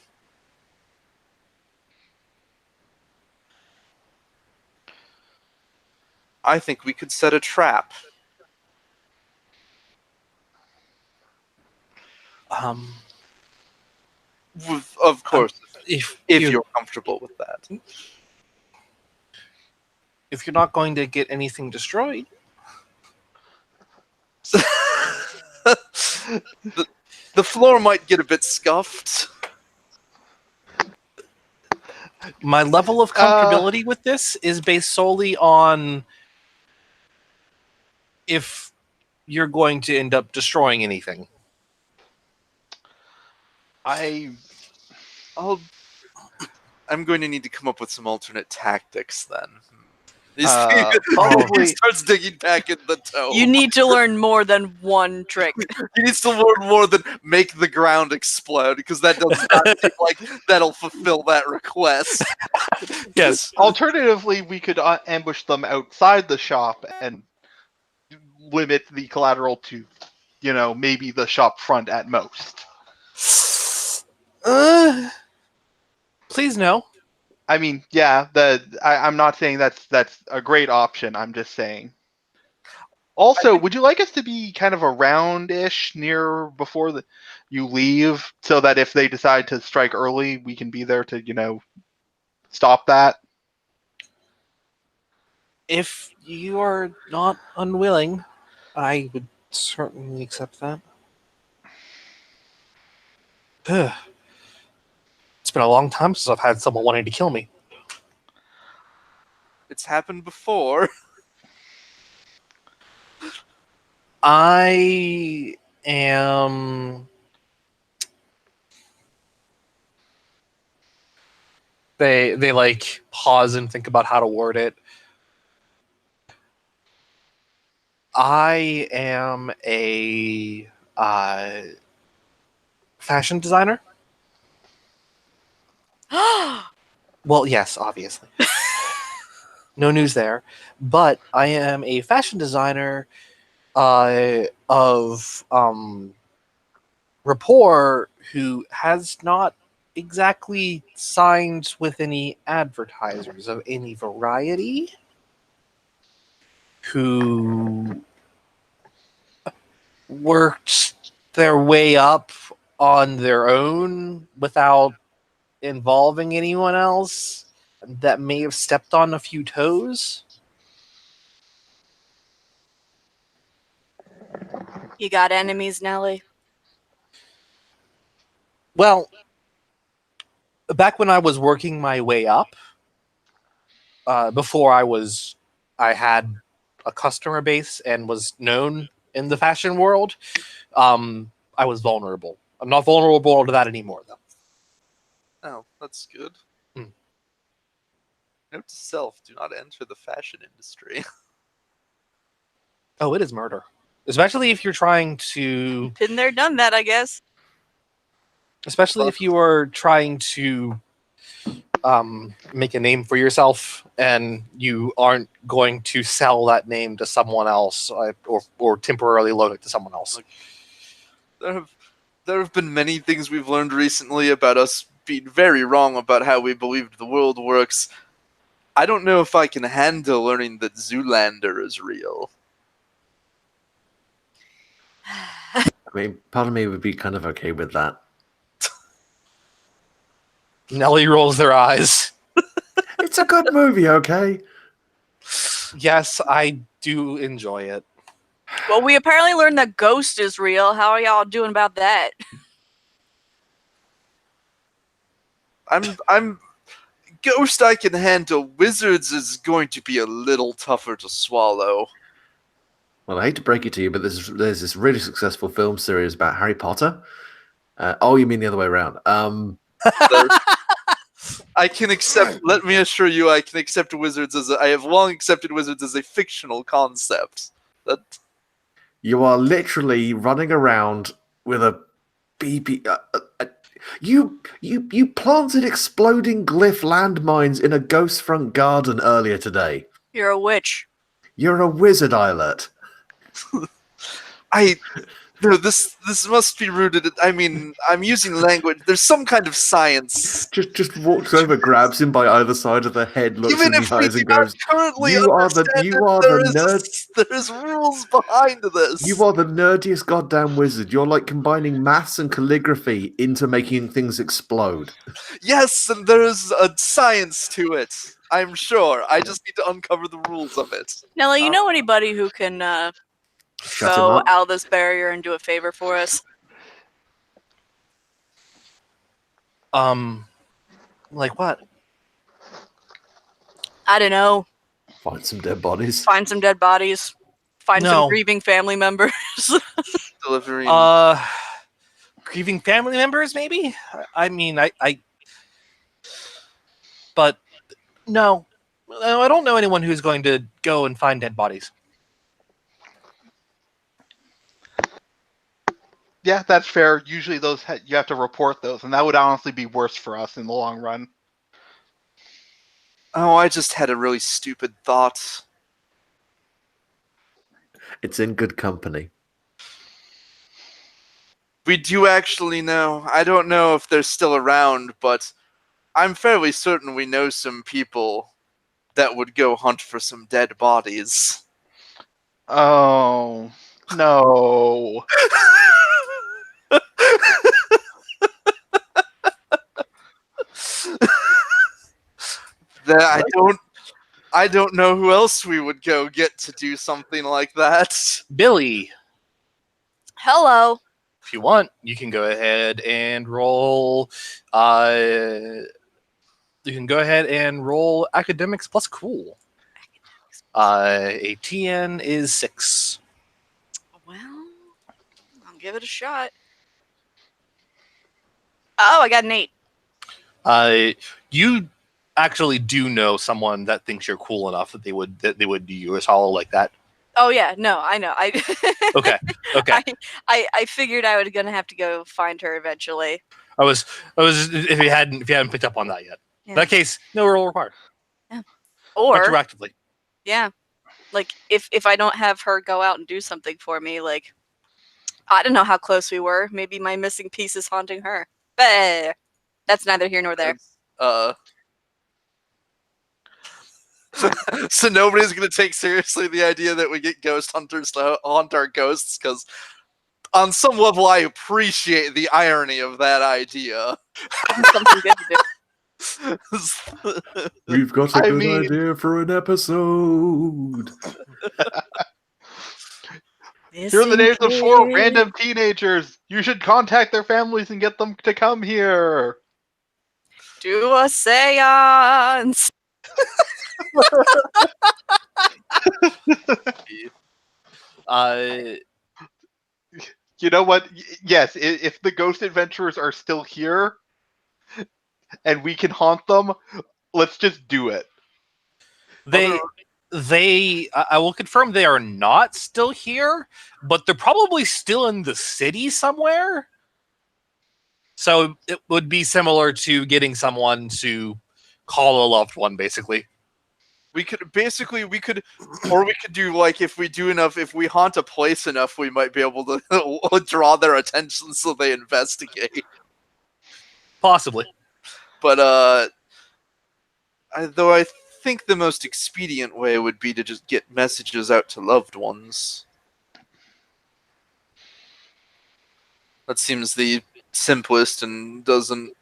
I think we could set a trap. Of course, If if you're comfortable with that. if you're not going to get anything destroyed, the floor might get a bit scuffed. my level of comfortability with this is based solely on if you're going to end up destroying anything. I'm going to need to come up with some alternate tactics then. He Probably starts digging back in the toe. You need to learn more than one trick. He needs to learn more than make the ground explode, because that does not seem like that'll fulfill that request. Yes. Alternatively, we could ambush them outside the shop and limit the collateral to, maybe the shop front at most. Please no. I mean, yeah, I'm not saying that's a great option. I'm just saying. Also, would you like us to be kind of around-ish near before you leave, so that if they decide to strike early, we can be there to, stop that? If you are not unwilling, I would certainly accept that. It's been a long time since I've had someone wanting to kill me. It's happened before. I am. They like pause and think about how to word it. I am a fashion designer. Well, yes, obviously. No news there. But I am a fashion designer of rapport who has not exactly signed with any advertisers of any variety, who worked their way up on their own without involving anyone else, that may have stepped on a few toes. You got enemies, Nelly? Well, back when I was working my way up, before I had a customer base and was known in the fashion world, I was vulnerable. I'm not vulnerable to that anymore, though. Oh, that's good. Hmm. Note to self: do not enter the fashion industry. Oh, it is murder, especially if you're trying to, Been there, done that, I guess. especially if you are trying to make a name for yourself and you aren't going to sell that name to someone else, or temporarily loan it to someone else. There have there have been many things we've learned recently about us being very wrong about how we believed the world works. I don't know if I can handle learning that Zoolander is real. I mean, part of me would be kind of okay with that. Nelly rolls their eyes. It's a good movie, okay? Yes, I do enjoy it. Well, we apparently learned that Ghost is real. How are y'all doing about that? I'm Ghost I can handle. Wizards is going to be a little tougher to swallow. Well, I hate to break it to you, but there's this really successful film series about Harry Potter. Oh, you mean the other way around? There- I can accept. Let me assure you, I can accept wizards I have long accepted wizards as a fictional concept. That You are literally running around with a BB. You planted exploding glyph landmines in a ghost front garden earlier today. You're a witch. You're a wizard, Eilert. I no, this must be rooted. I mean, I'm using language. There's some kind of science. Just walks over, grabs him by either side of the head, looks Even in if the we eyes, do and not goes, currently "You are the understand you it, are the nerd. there is rules behind this. You are the nerdiest goddamn wizard. You're like combining maths and calligraphy into making things explode." Yes, and there is a science to it. I'm sure. I just need to uncover the rules of it. Nelly, you know anybody who can Shut him go up. out of this barrier and do a favor for us? Like what? I don't know. Find some dead bodies. Find some dead bodies. Find some No. grieving family members. Delivering. Grieving family members, maybe. I mean, but no, I don't know anyone who's going to go and find dead bodies. Yeah, that's fair. Usually those you have to report those, and that would honestly be worse for us in the long run. Oh, I just had a really stupid thought. It's in good company. We do actually know. I don't know if they're still around, but I'm fairly certain we know some people that would go hunt for some dead bodies. Oh no! That I don't. I don't know who else we would go get to do something like that. Billy, Hello. if you want, you can go ahead and roll. You can go ahead and roll academics plus cool. A TN is 6. Well, I'll give it a shot. Oh, I got an 8. You actually do know someone that thinks you're cool enough that they would do you as hollow like that. Oh yeah, no, I know. Okay. I figured I was gonna have to go find her eventually. I was if you hadn't picked up on that yet. Yeah. In that case, no roll required. Or Retroactively. yeah, like if I don't have her go out and do something for me, like I don't know how close we were. Maybe my missing piece is haunting her. But that's neither here nor there. So nobody's gonna take seriously the idea that we get ghost hunters to haunt our ghosts, because on some level I appreciate the irony of that idea. Something good to do. We've got a I good mean- idea for an episode. Here are the names of 4 Missing random teenagers. You should contact their families and get them to come here. do a seance. You know what? Yes, if the ghost adventurers are still here and we can haunt them, let's just do it. I will confirm they are not still here, but they're probably still in the city somewhere. So it would be similar to getting someone to call a loved one, basically. we could do like, if we haunt a place enough, we might be able to draw their attention so they investigate. Possibly. But though I think the most expedient way would be to just get messages out to loved ones. That seems the simplest and doesn't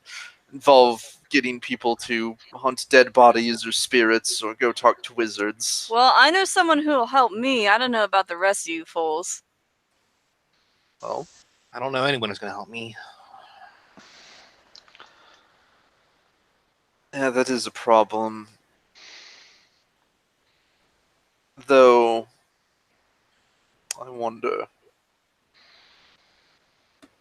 involve getting people to hunt dead bodies or spirits or go talk to wizards. Well, I know someone who will help me. I don't know about the rest of you fools. Well, I don't know anyone who's going to help me. yeah, that is a problem. Though, I wonder.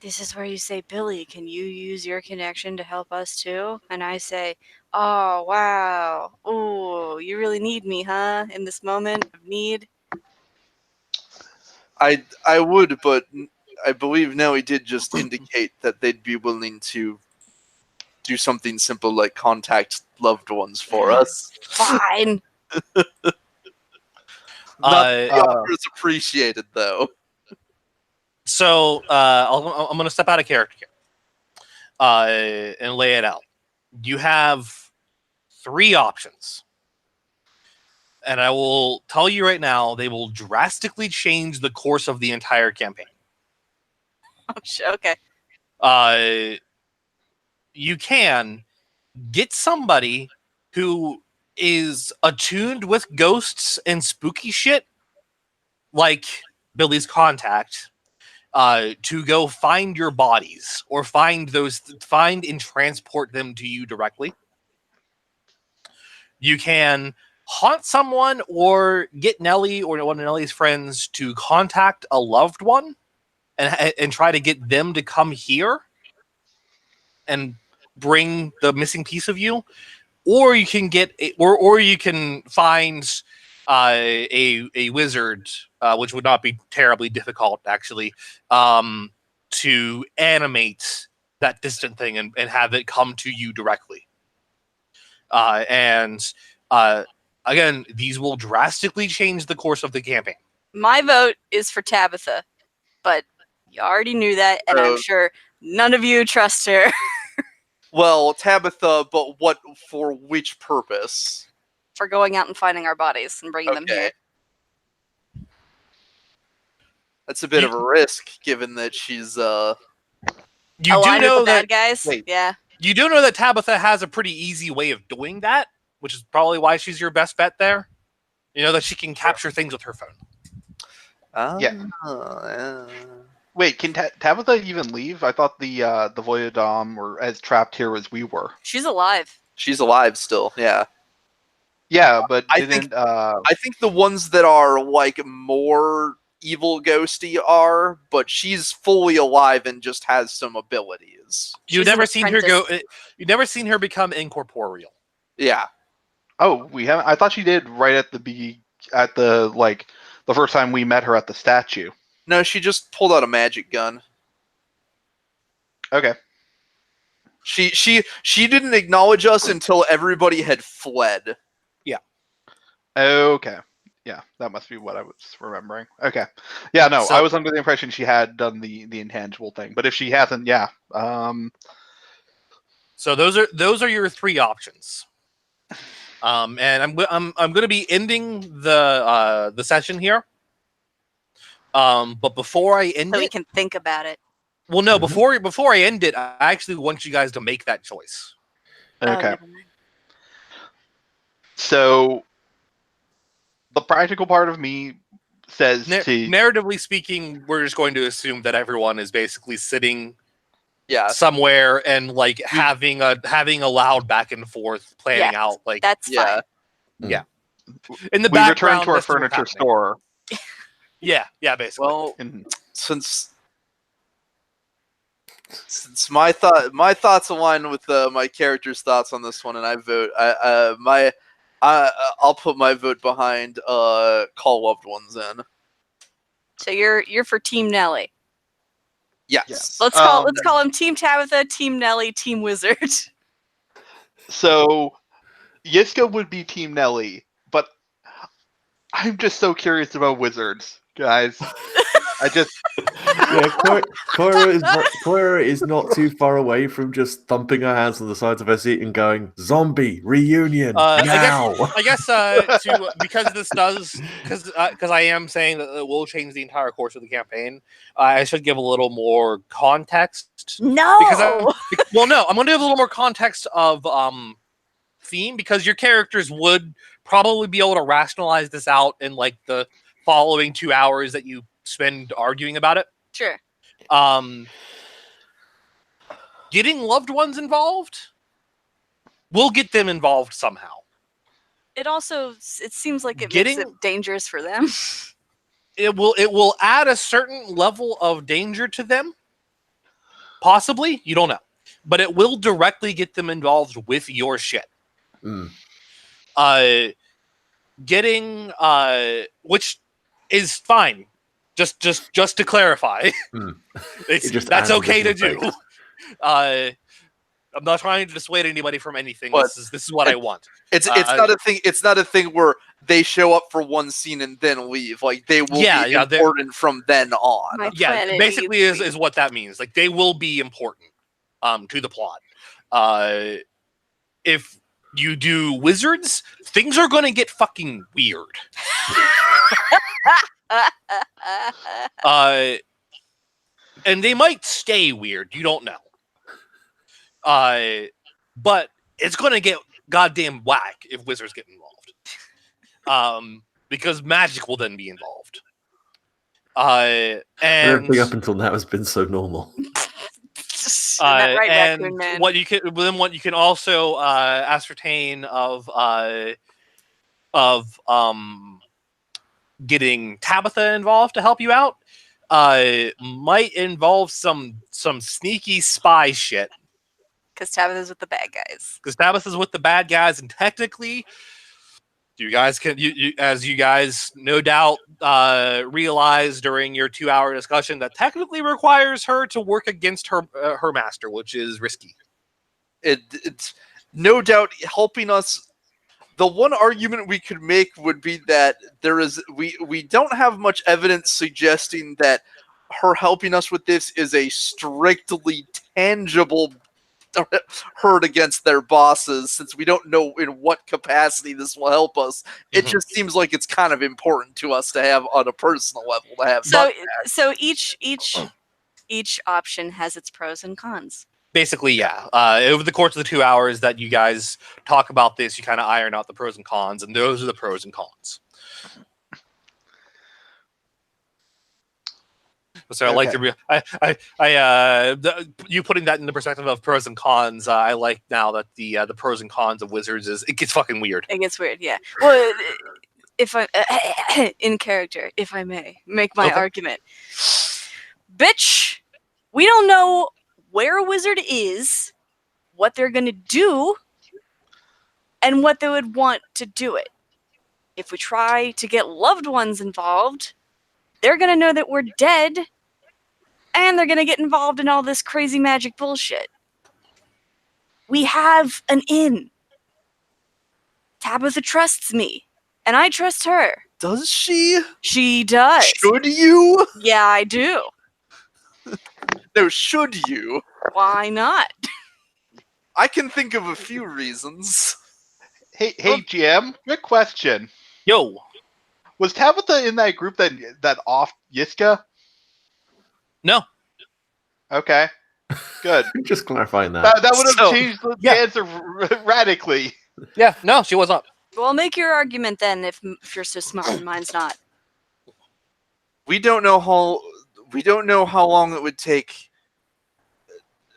This is where you say, Billy, can you use your connection to help us too? And I say, oh, wow. Oh, you really need me, huh? In this moment of need? I would, but I believe Nelly did just indicate that they'd be willing to do something simple like contact loved ones for us. Fine. Not the offer is appreciated, though. So I'm going to step out of character here and lay it out. You have 3 options. And I will tell you right now, they will drastically change the course of the entire campaign. Oh, okay. You can get somebody who is attuned with ghosts and spooky shit, like Billy's contact, to go find your bodies or find and transport them to you directly. You can haunt someone or get Nellie or one of Nellie's friends to contact a loved one and try to get them to come here and bring the missing piece of you, or you can or you can find a wizard, which would not be terribly difficult actually, to animate that distant thing and have it come to you directly. Again, these will drastically change the course of the campaign. My vote is for Tabitha, but you already knew that, and I'm sure none of you trust her. Well, Tabitha, but for which purpose? For going out and finding our bodies and bringing them here. That's a bit of a risk, given that she's You aligned do know with the that bad guys? wait. Yeah. You do know that Tabitha has a pretty easy way of doing that which is probably why she's your best bet there. You know that she can capture things with her phone. Yeah. Wait, can Tabitha even leave? I thought the Voyadom were as trapped here as we were. She's alive. She's alive still. Yeah. Yeah, but I didn't I think the ones that are like more evil ghosty are, but she's fully alive and just has some abilities. You've She's an never seen her go. apprentice. You've never seen her become incorporeal. Yeah. Oh, we haven't. I thought she did right at the first time we met her at the statue. No, she just pulled out a magic gun. Okay. She didn't acknowledge us until everybody had fled. Okay. Yeah, that must be what I was remembering. Okay. Yeah, no, So- I was under the impression she had done the intangible thing, but if she hasn't, yeah. So those are your three options. And I'm going to be ending the session here. But before I end So we it, can think about it. well, no, Mhm. before I end it, I actually want you guys to make that choice. Oh, Okay. never mind. So the practical part of me says to Narratively speaking, we're just going to assume that everyone is basically sitting Yeah. somewhere and like having a loud back and forth, planning Yes. out like That's Yeah. in the we background. return to our this is what's furniture happening. store. Yeah, basically. Well, And since my thoughts align with my character's thoughts on this one, and I vote. I'll put my vote behind call loved ones in. So you're for Team Nelly. Yes. Let's call him Team Tabitha, Team Nelly, Team Wizard. So Yiska would be Team Nelly, but I'm just so curious about wizards, guys. I just Yeah, Koira is not too far away from just thumping her hands on the sides of her seat and going, "Zombie reunion now!" I guess because this does because I am saying that it will change the entire course of the campaign. I should give a little more context. No. Because I'm going to give a little more context of theme because your characters would probably be able to rationalize this out in like the following 2 hours that you spend arguing about it. Sure. Getting loved ones involved, we'll get them involved somehow. It seems like it makes Getting- it dangerous for them. It will add a certain level of danger to them. Possibly, you don't know, but it will directly get them involved with your shit. Mm. Getting which is fine. Just to clarify, Mm. it's It just that's adds okay to additional do. I'm not trying to dissuade anybody from anything. But This is what I want. It's not a thing. It's not a thing where they show up for one scene and then leave. Like they will be important from then on. My Yeah, planet basically needs is what that means. Like they will be important to the plot. If you do wizards, things are going to get fucking weird. And they might stay weird. You don't know. But it's going to get goddamn whack if wizards get involved. Because magic will then be involved. And Everything up until now has been so normal. That right, and Raccoon Man. what you can also ascertain of getting Tabitha involved to help you out might involve some sneaky spy shit. Because Tabitha's with the bad guys. Because Tabitha's with the bad guys, and technically, you guys can, as you guys no doubt realize during your 2-hour discussion, that technically requires her to work against her master, which is risky. It's no doubt helping us. The one argument we could make would be that we don't have much evidence suggesting that her helping us with this is a strictly tangible hurt against their bosses, since we don't know in what capacity this will help us. It just seems like it's kind of important to us to have on a personal level to have. So each option has its pros and cons. Basically, yeah. Over the course of the 2 hours that you guys talk about this, you kind of iron out the pros and cons, and those are the pros and cons. So I like Okay. you putting that in the perspective of pros and cons. I like now that the pros and cons of wizards is it gets fucking weird. It gets weird, yeah. Well, if I in character, if I may make my Okay. argument, bitch, we don't know where a wizard is, what they're gonna do, and what they would want to do it. If we try to get loved ones involved, they're gonna know that we're dead, and they're gonna get involved in all this crazy magic bullshit. We have an inn. Tabitha trusts me, and I trust her. Does she? She does. Should you? Yeah, I do. No, should you? Why not? I can think of a few reasons. Hey, GM, quick question. Yo, Was Tabitha in that group that off Yiska? no, Okay, good. Just clarifying that. That would have So, changed the yeah. answer radically. yeah, no, she was not. Well, make your argument then if you're so smart and mine's not. We don't know how long it would take.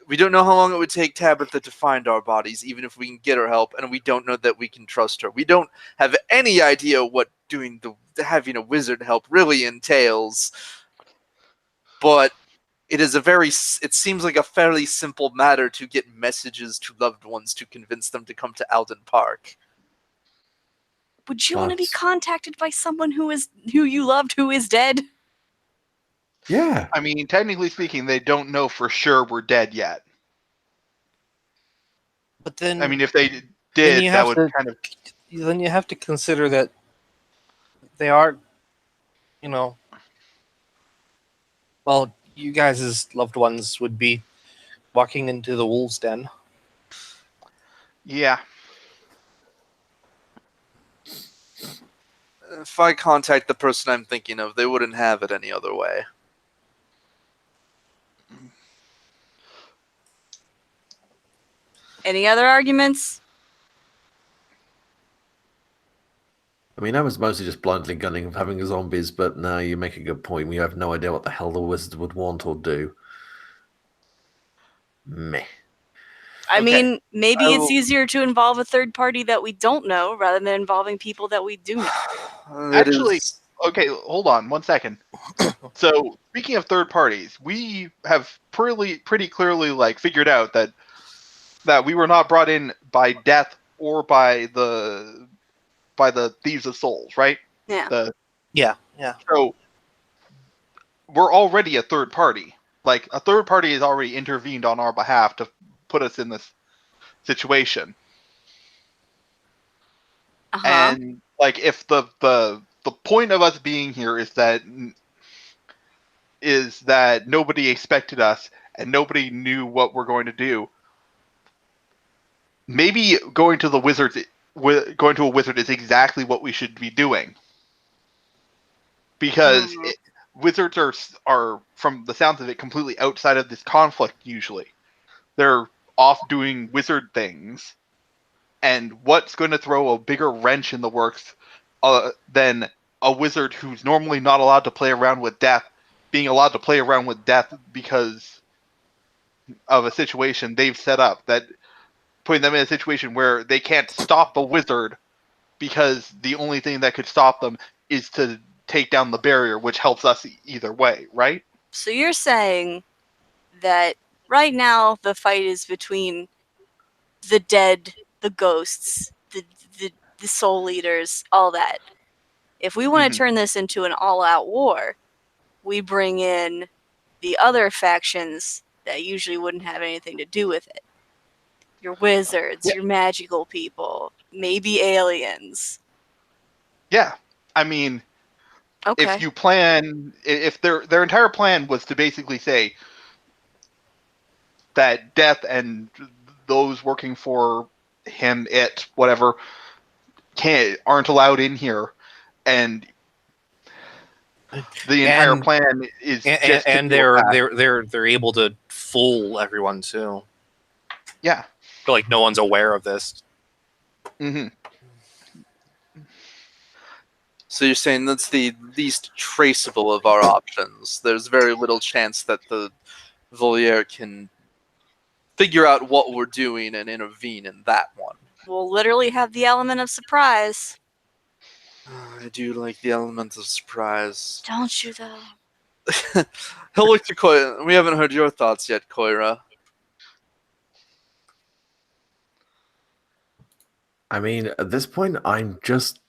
We don't know how long it would take Tabitha to find our bodies, even if we can get her help, and we don't know that we can trust her. We don't have any idea what having a wizard help really entails. But it seems like a fairly simple matter to get messages to loved ones to convince them to come to Alden Park. Would you want to be But- contacted by someone who you loved who is dead? Yeah. I mean, technically speaking, they don't know for sure we're dead yet. But then, I mean, if they Then did, you that have would to- kind of. then you have to consider that they are, well, you guys' loved ones would be walking into the wolves' den. Yeah. If I contact the person I'm thinking of, they wouldn't have it any other way. Any other arguments? I mean, I was mostly just blindly gunning of having zombies, but no, you make a good point. We have no idea what the hell the wizard would want or do. Meh. I Okay. mean, maybe I it's will- easier to involve a third party that we don't know rather than involving people that we do know. That Actually- is- Okay, hold on 1 second. So, speaking of third parties, we have pretty clearly figured out that we were not brought in by death or by the Thieves of Souls, right? Yeah. Yeah. So we're already a third party. Like, a third party has already intervened on our behalf to put us in this situation. Uh-huh. And if the point of us being here is that nobody expected us and nobody knew what we're going to do, maybe going to a wizard is exactly what we should be doing. Because Mhm. wizards are, from the sounds of it, completely outside of this conflict usually. They're off doing wizard things. And what's going to throw a bigger wrench in the works than a wizard who's normally not allowed to play around with death being allowed to play around with death because of a situation they've set up, that putting them in a situation where they can't stop the wizard because the only thing that could stop them is to take down the barrier, which helps us either way, right? So you're saying that right now the fight is between the dead, the ghosts, the soul eaters, all that. If we want Mhm. to turn this into an all-out war, we bring in the other factions that usually wouldn't have anything to do with it. Your wizards, Yeah. your magical people, maybe aliens. Yeah. I mean, Okay. if their entire plan was to basically say that death and those working for him, whatever, aren't allowed in here, and the entire And- plan is just to and kill they're that. they're able to fool everyone too. Yeah. I feel like no one's aware of this. Hmm. So you're saying that's the least traceable of our options. There's very little chance that the Voliere can figure out what we're doing and intervene in that one. We'll literally have the element of surprise. I do like the element of surprise. Don't you, though? He'll look to Koira. We haven't heard your thoughts yet, Koira. I mean, at this point, I'm just.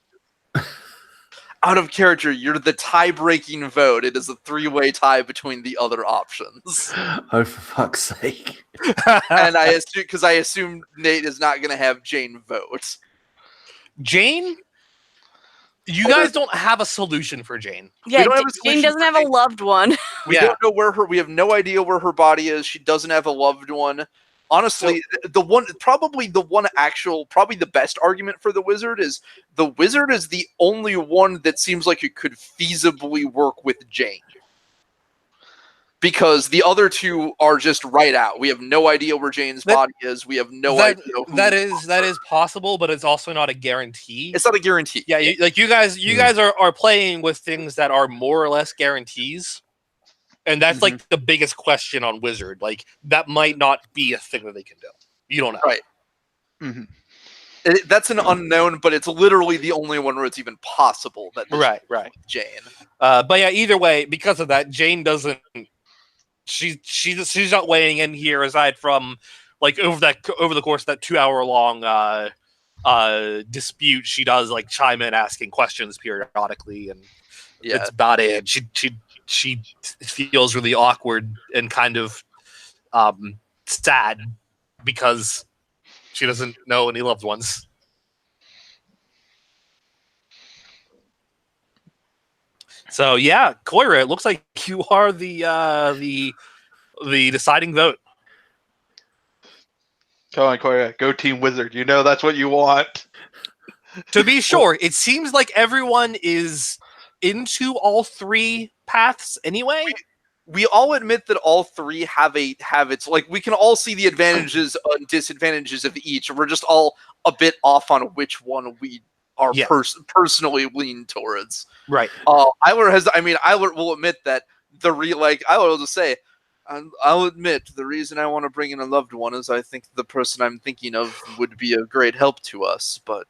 Out of character, you're the tie-breaking vote. It is a three-way tie between the other options. Oh, for fuck's sake. And I assume Nate is not going to have Jane vote. Jane, you guys don't have a solution for Jane. Yeah, don't have a Jane solution doesn't for have a Jane. loved one. We don't know where we have no idea where her body is. She doesn't have a loved one. Honestly, probably the best argument for the wizard is the only one that seems like it could feasibly work with Jane. Because the other two are just right out. We have no idea where Jane's body is. We have no idea who. That is possible, but it's also not a guarantee. It's not a guarantee. Yeah, you guys are playing with things that are more or less guarantees. And that's like the biggest question on Wizard. Like, that might not be a thing that they can do. You don't know. Right. Hmm. That's an unknown, but it's literally the only one where it's even possible that this Right. is Jane. But yeah, either way, because of that, Jane doesn't. She's not weighing in here aside from like over the course of that 2-hour long dispute. She does like chime in asking questions periodically, and that's about it. She feels really awkward and kind of sad because she doesn't know any loved ones. So yeah, Koira, it looks like you are the deciding vote. Come on, Koya. Go Team Wizard. You know that's what you want. To be sure, it seems like everyone is into all three paths anyway. We all admit that all three have its like we can all see the advantages and disadvantages of each. We're just all a bit off on which one we are personally lean towards. Right. Eiler will admit that Eiler will just say, I'll admit the reason I want to bring in a loved one is I think the person I'm thinking of would be a great help to us, but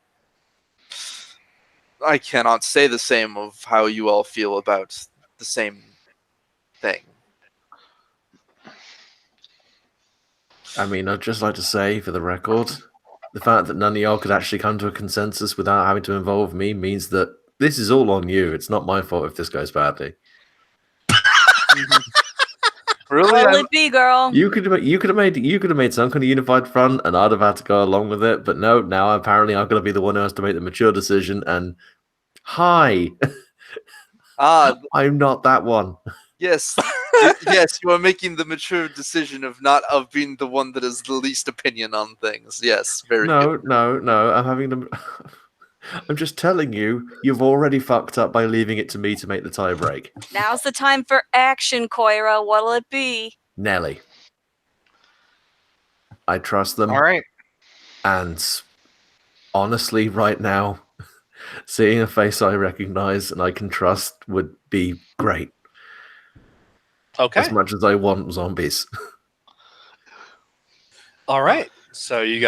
I cannot say the same of how you all feel about the same thing. I mean, I'd just like to say, for the record, the fact that none of y'all could actually come to a consensus without having to involve me means that this is all on you. It's not my fault if this goes badly. Really? What'll it be, girl? You could have made some kind of unified front, and I'd have had to go along with it. But no, now apparently I'm going to be the one who has to make the mature decision. And hi, I'm not that one. Yes, yes, you are making the mature decision of being the one that has the least opinion on things. Yes, very good. No. I'm having them. I'm just telling you, you've already fucked up by leaving it to me to make the tie break. Now's the time for action, Koira. What'll it be? Nelly. I trust them. All right. And honestly, right now, seeing a face I recognize and I can trust would be great. Okay. As much as I want zombies. All right. So it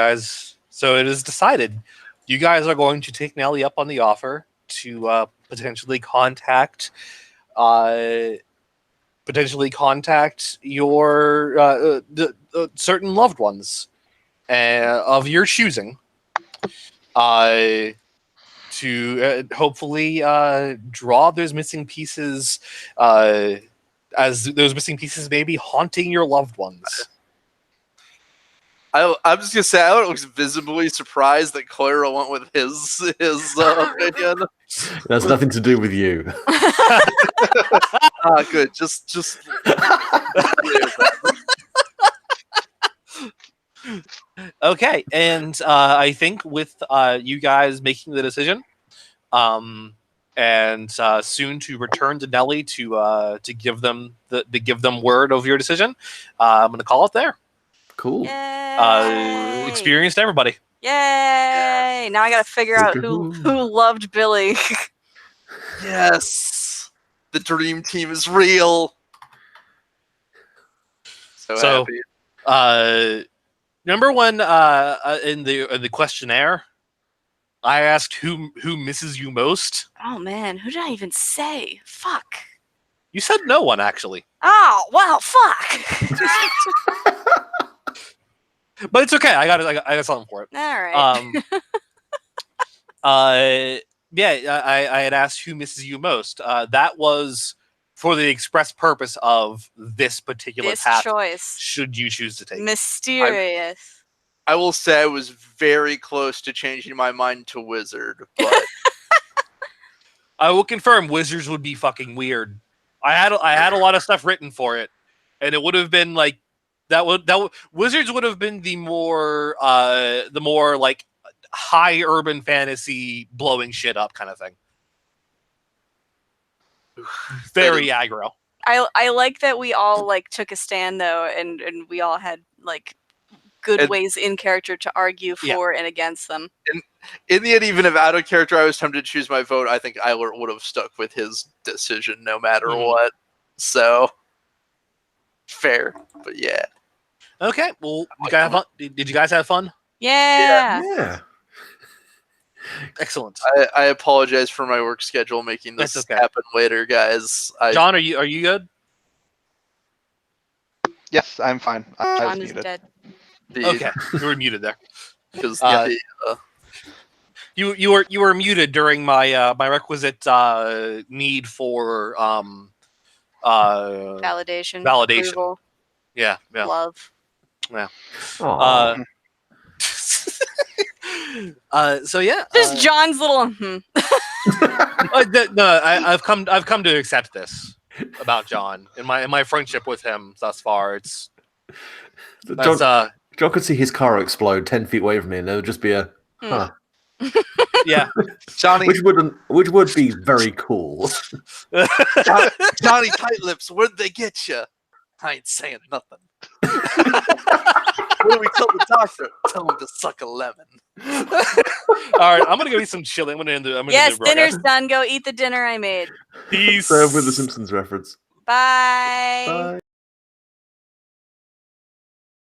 is decided. You guys are going to take Nelly up on the offer to potentially contact your certain loved ones of your choosing to hopefully draw those missing pieces as those missing pieces may be haunting your loved ones. I'm just gonna say I was visibly surprised that Koira went with his opinion. That's nothing to do with you. Good. Just. Okay, and I think with you guys making the decision, and soon to return to Nelly to give them word of your decision, I'm going to call it there. Cool. Yay! Experienced everybody. Yay! Now I gotta figure out who loved Billy. Yes, the dream team is real. So So- happy. Remember when in the questionnaire, I asked who misses you most? Oh man, who did I even say? Fuck. You said no one, actually. Oh well, fuck. But it's okay. I got something for it. All right. Yeah, I had asked who misses you most. That was for the express purpose of this particular this path. choice, Should you choose to take it. mysterious. I will say I was very close to changing my mind to wizard, but I will confirm wizards would be fucking weird. I had a lot of stuff written for it, and it would have been like wizards would have been the more like high urban fantasy blowing shit up kind of thing. Very aggro. I like that we all like took a stand though, and we all had like good And- ways in character to argue Yeah. for and against them. in the end, even if out of character I was tempted to choose my vote, I think Eilert would have stuck with his decision no matter Mhm. what. So fair, but yeah. Okay. Well, you guys have fun? Did you guys have fun? Yeah. Yeah. Excellent. I apologize for my work schedule making this That's okay. happen later, guys. John, are you good? Yes, I'm fine. I was John is muted. dead. Okay, you were muted there. Because You were muted during my my requisite need for Validation. Validation. Approval, yeah. love. Aw. So yeah, Just John's little. no, I've come to accept this about John in my friendship with him thus far. It's that's John could see his car explode 10 feet away from him. There would just be a huh, yeah. Johnny, which would be very cool. Johnny Tightlips, where'd they get you? I ain't saying nothing. What do we tell the doctor? Tell him to suck a lemon. All right, I'm gonna go eat some chili. I'm gonna end the Yes, broadcast. dinner's done. Go eat the dinner I made. Peace. Serve with the Simpsons reference. Bye. Bye.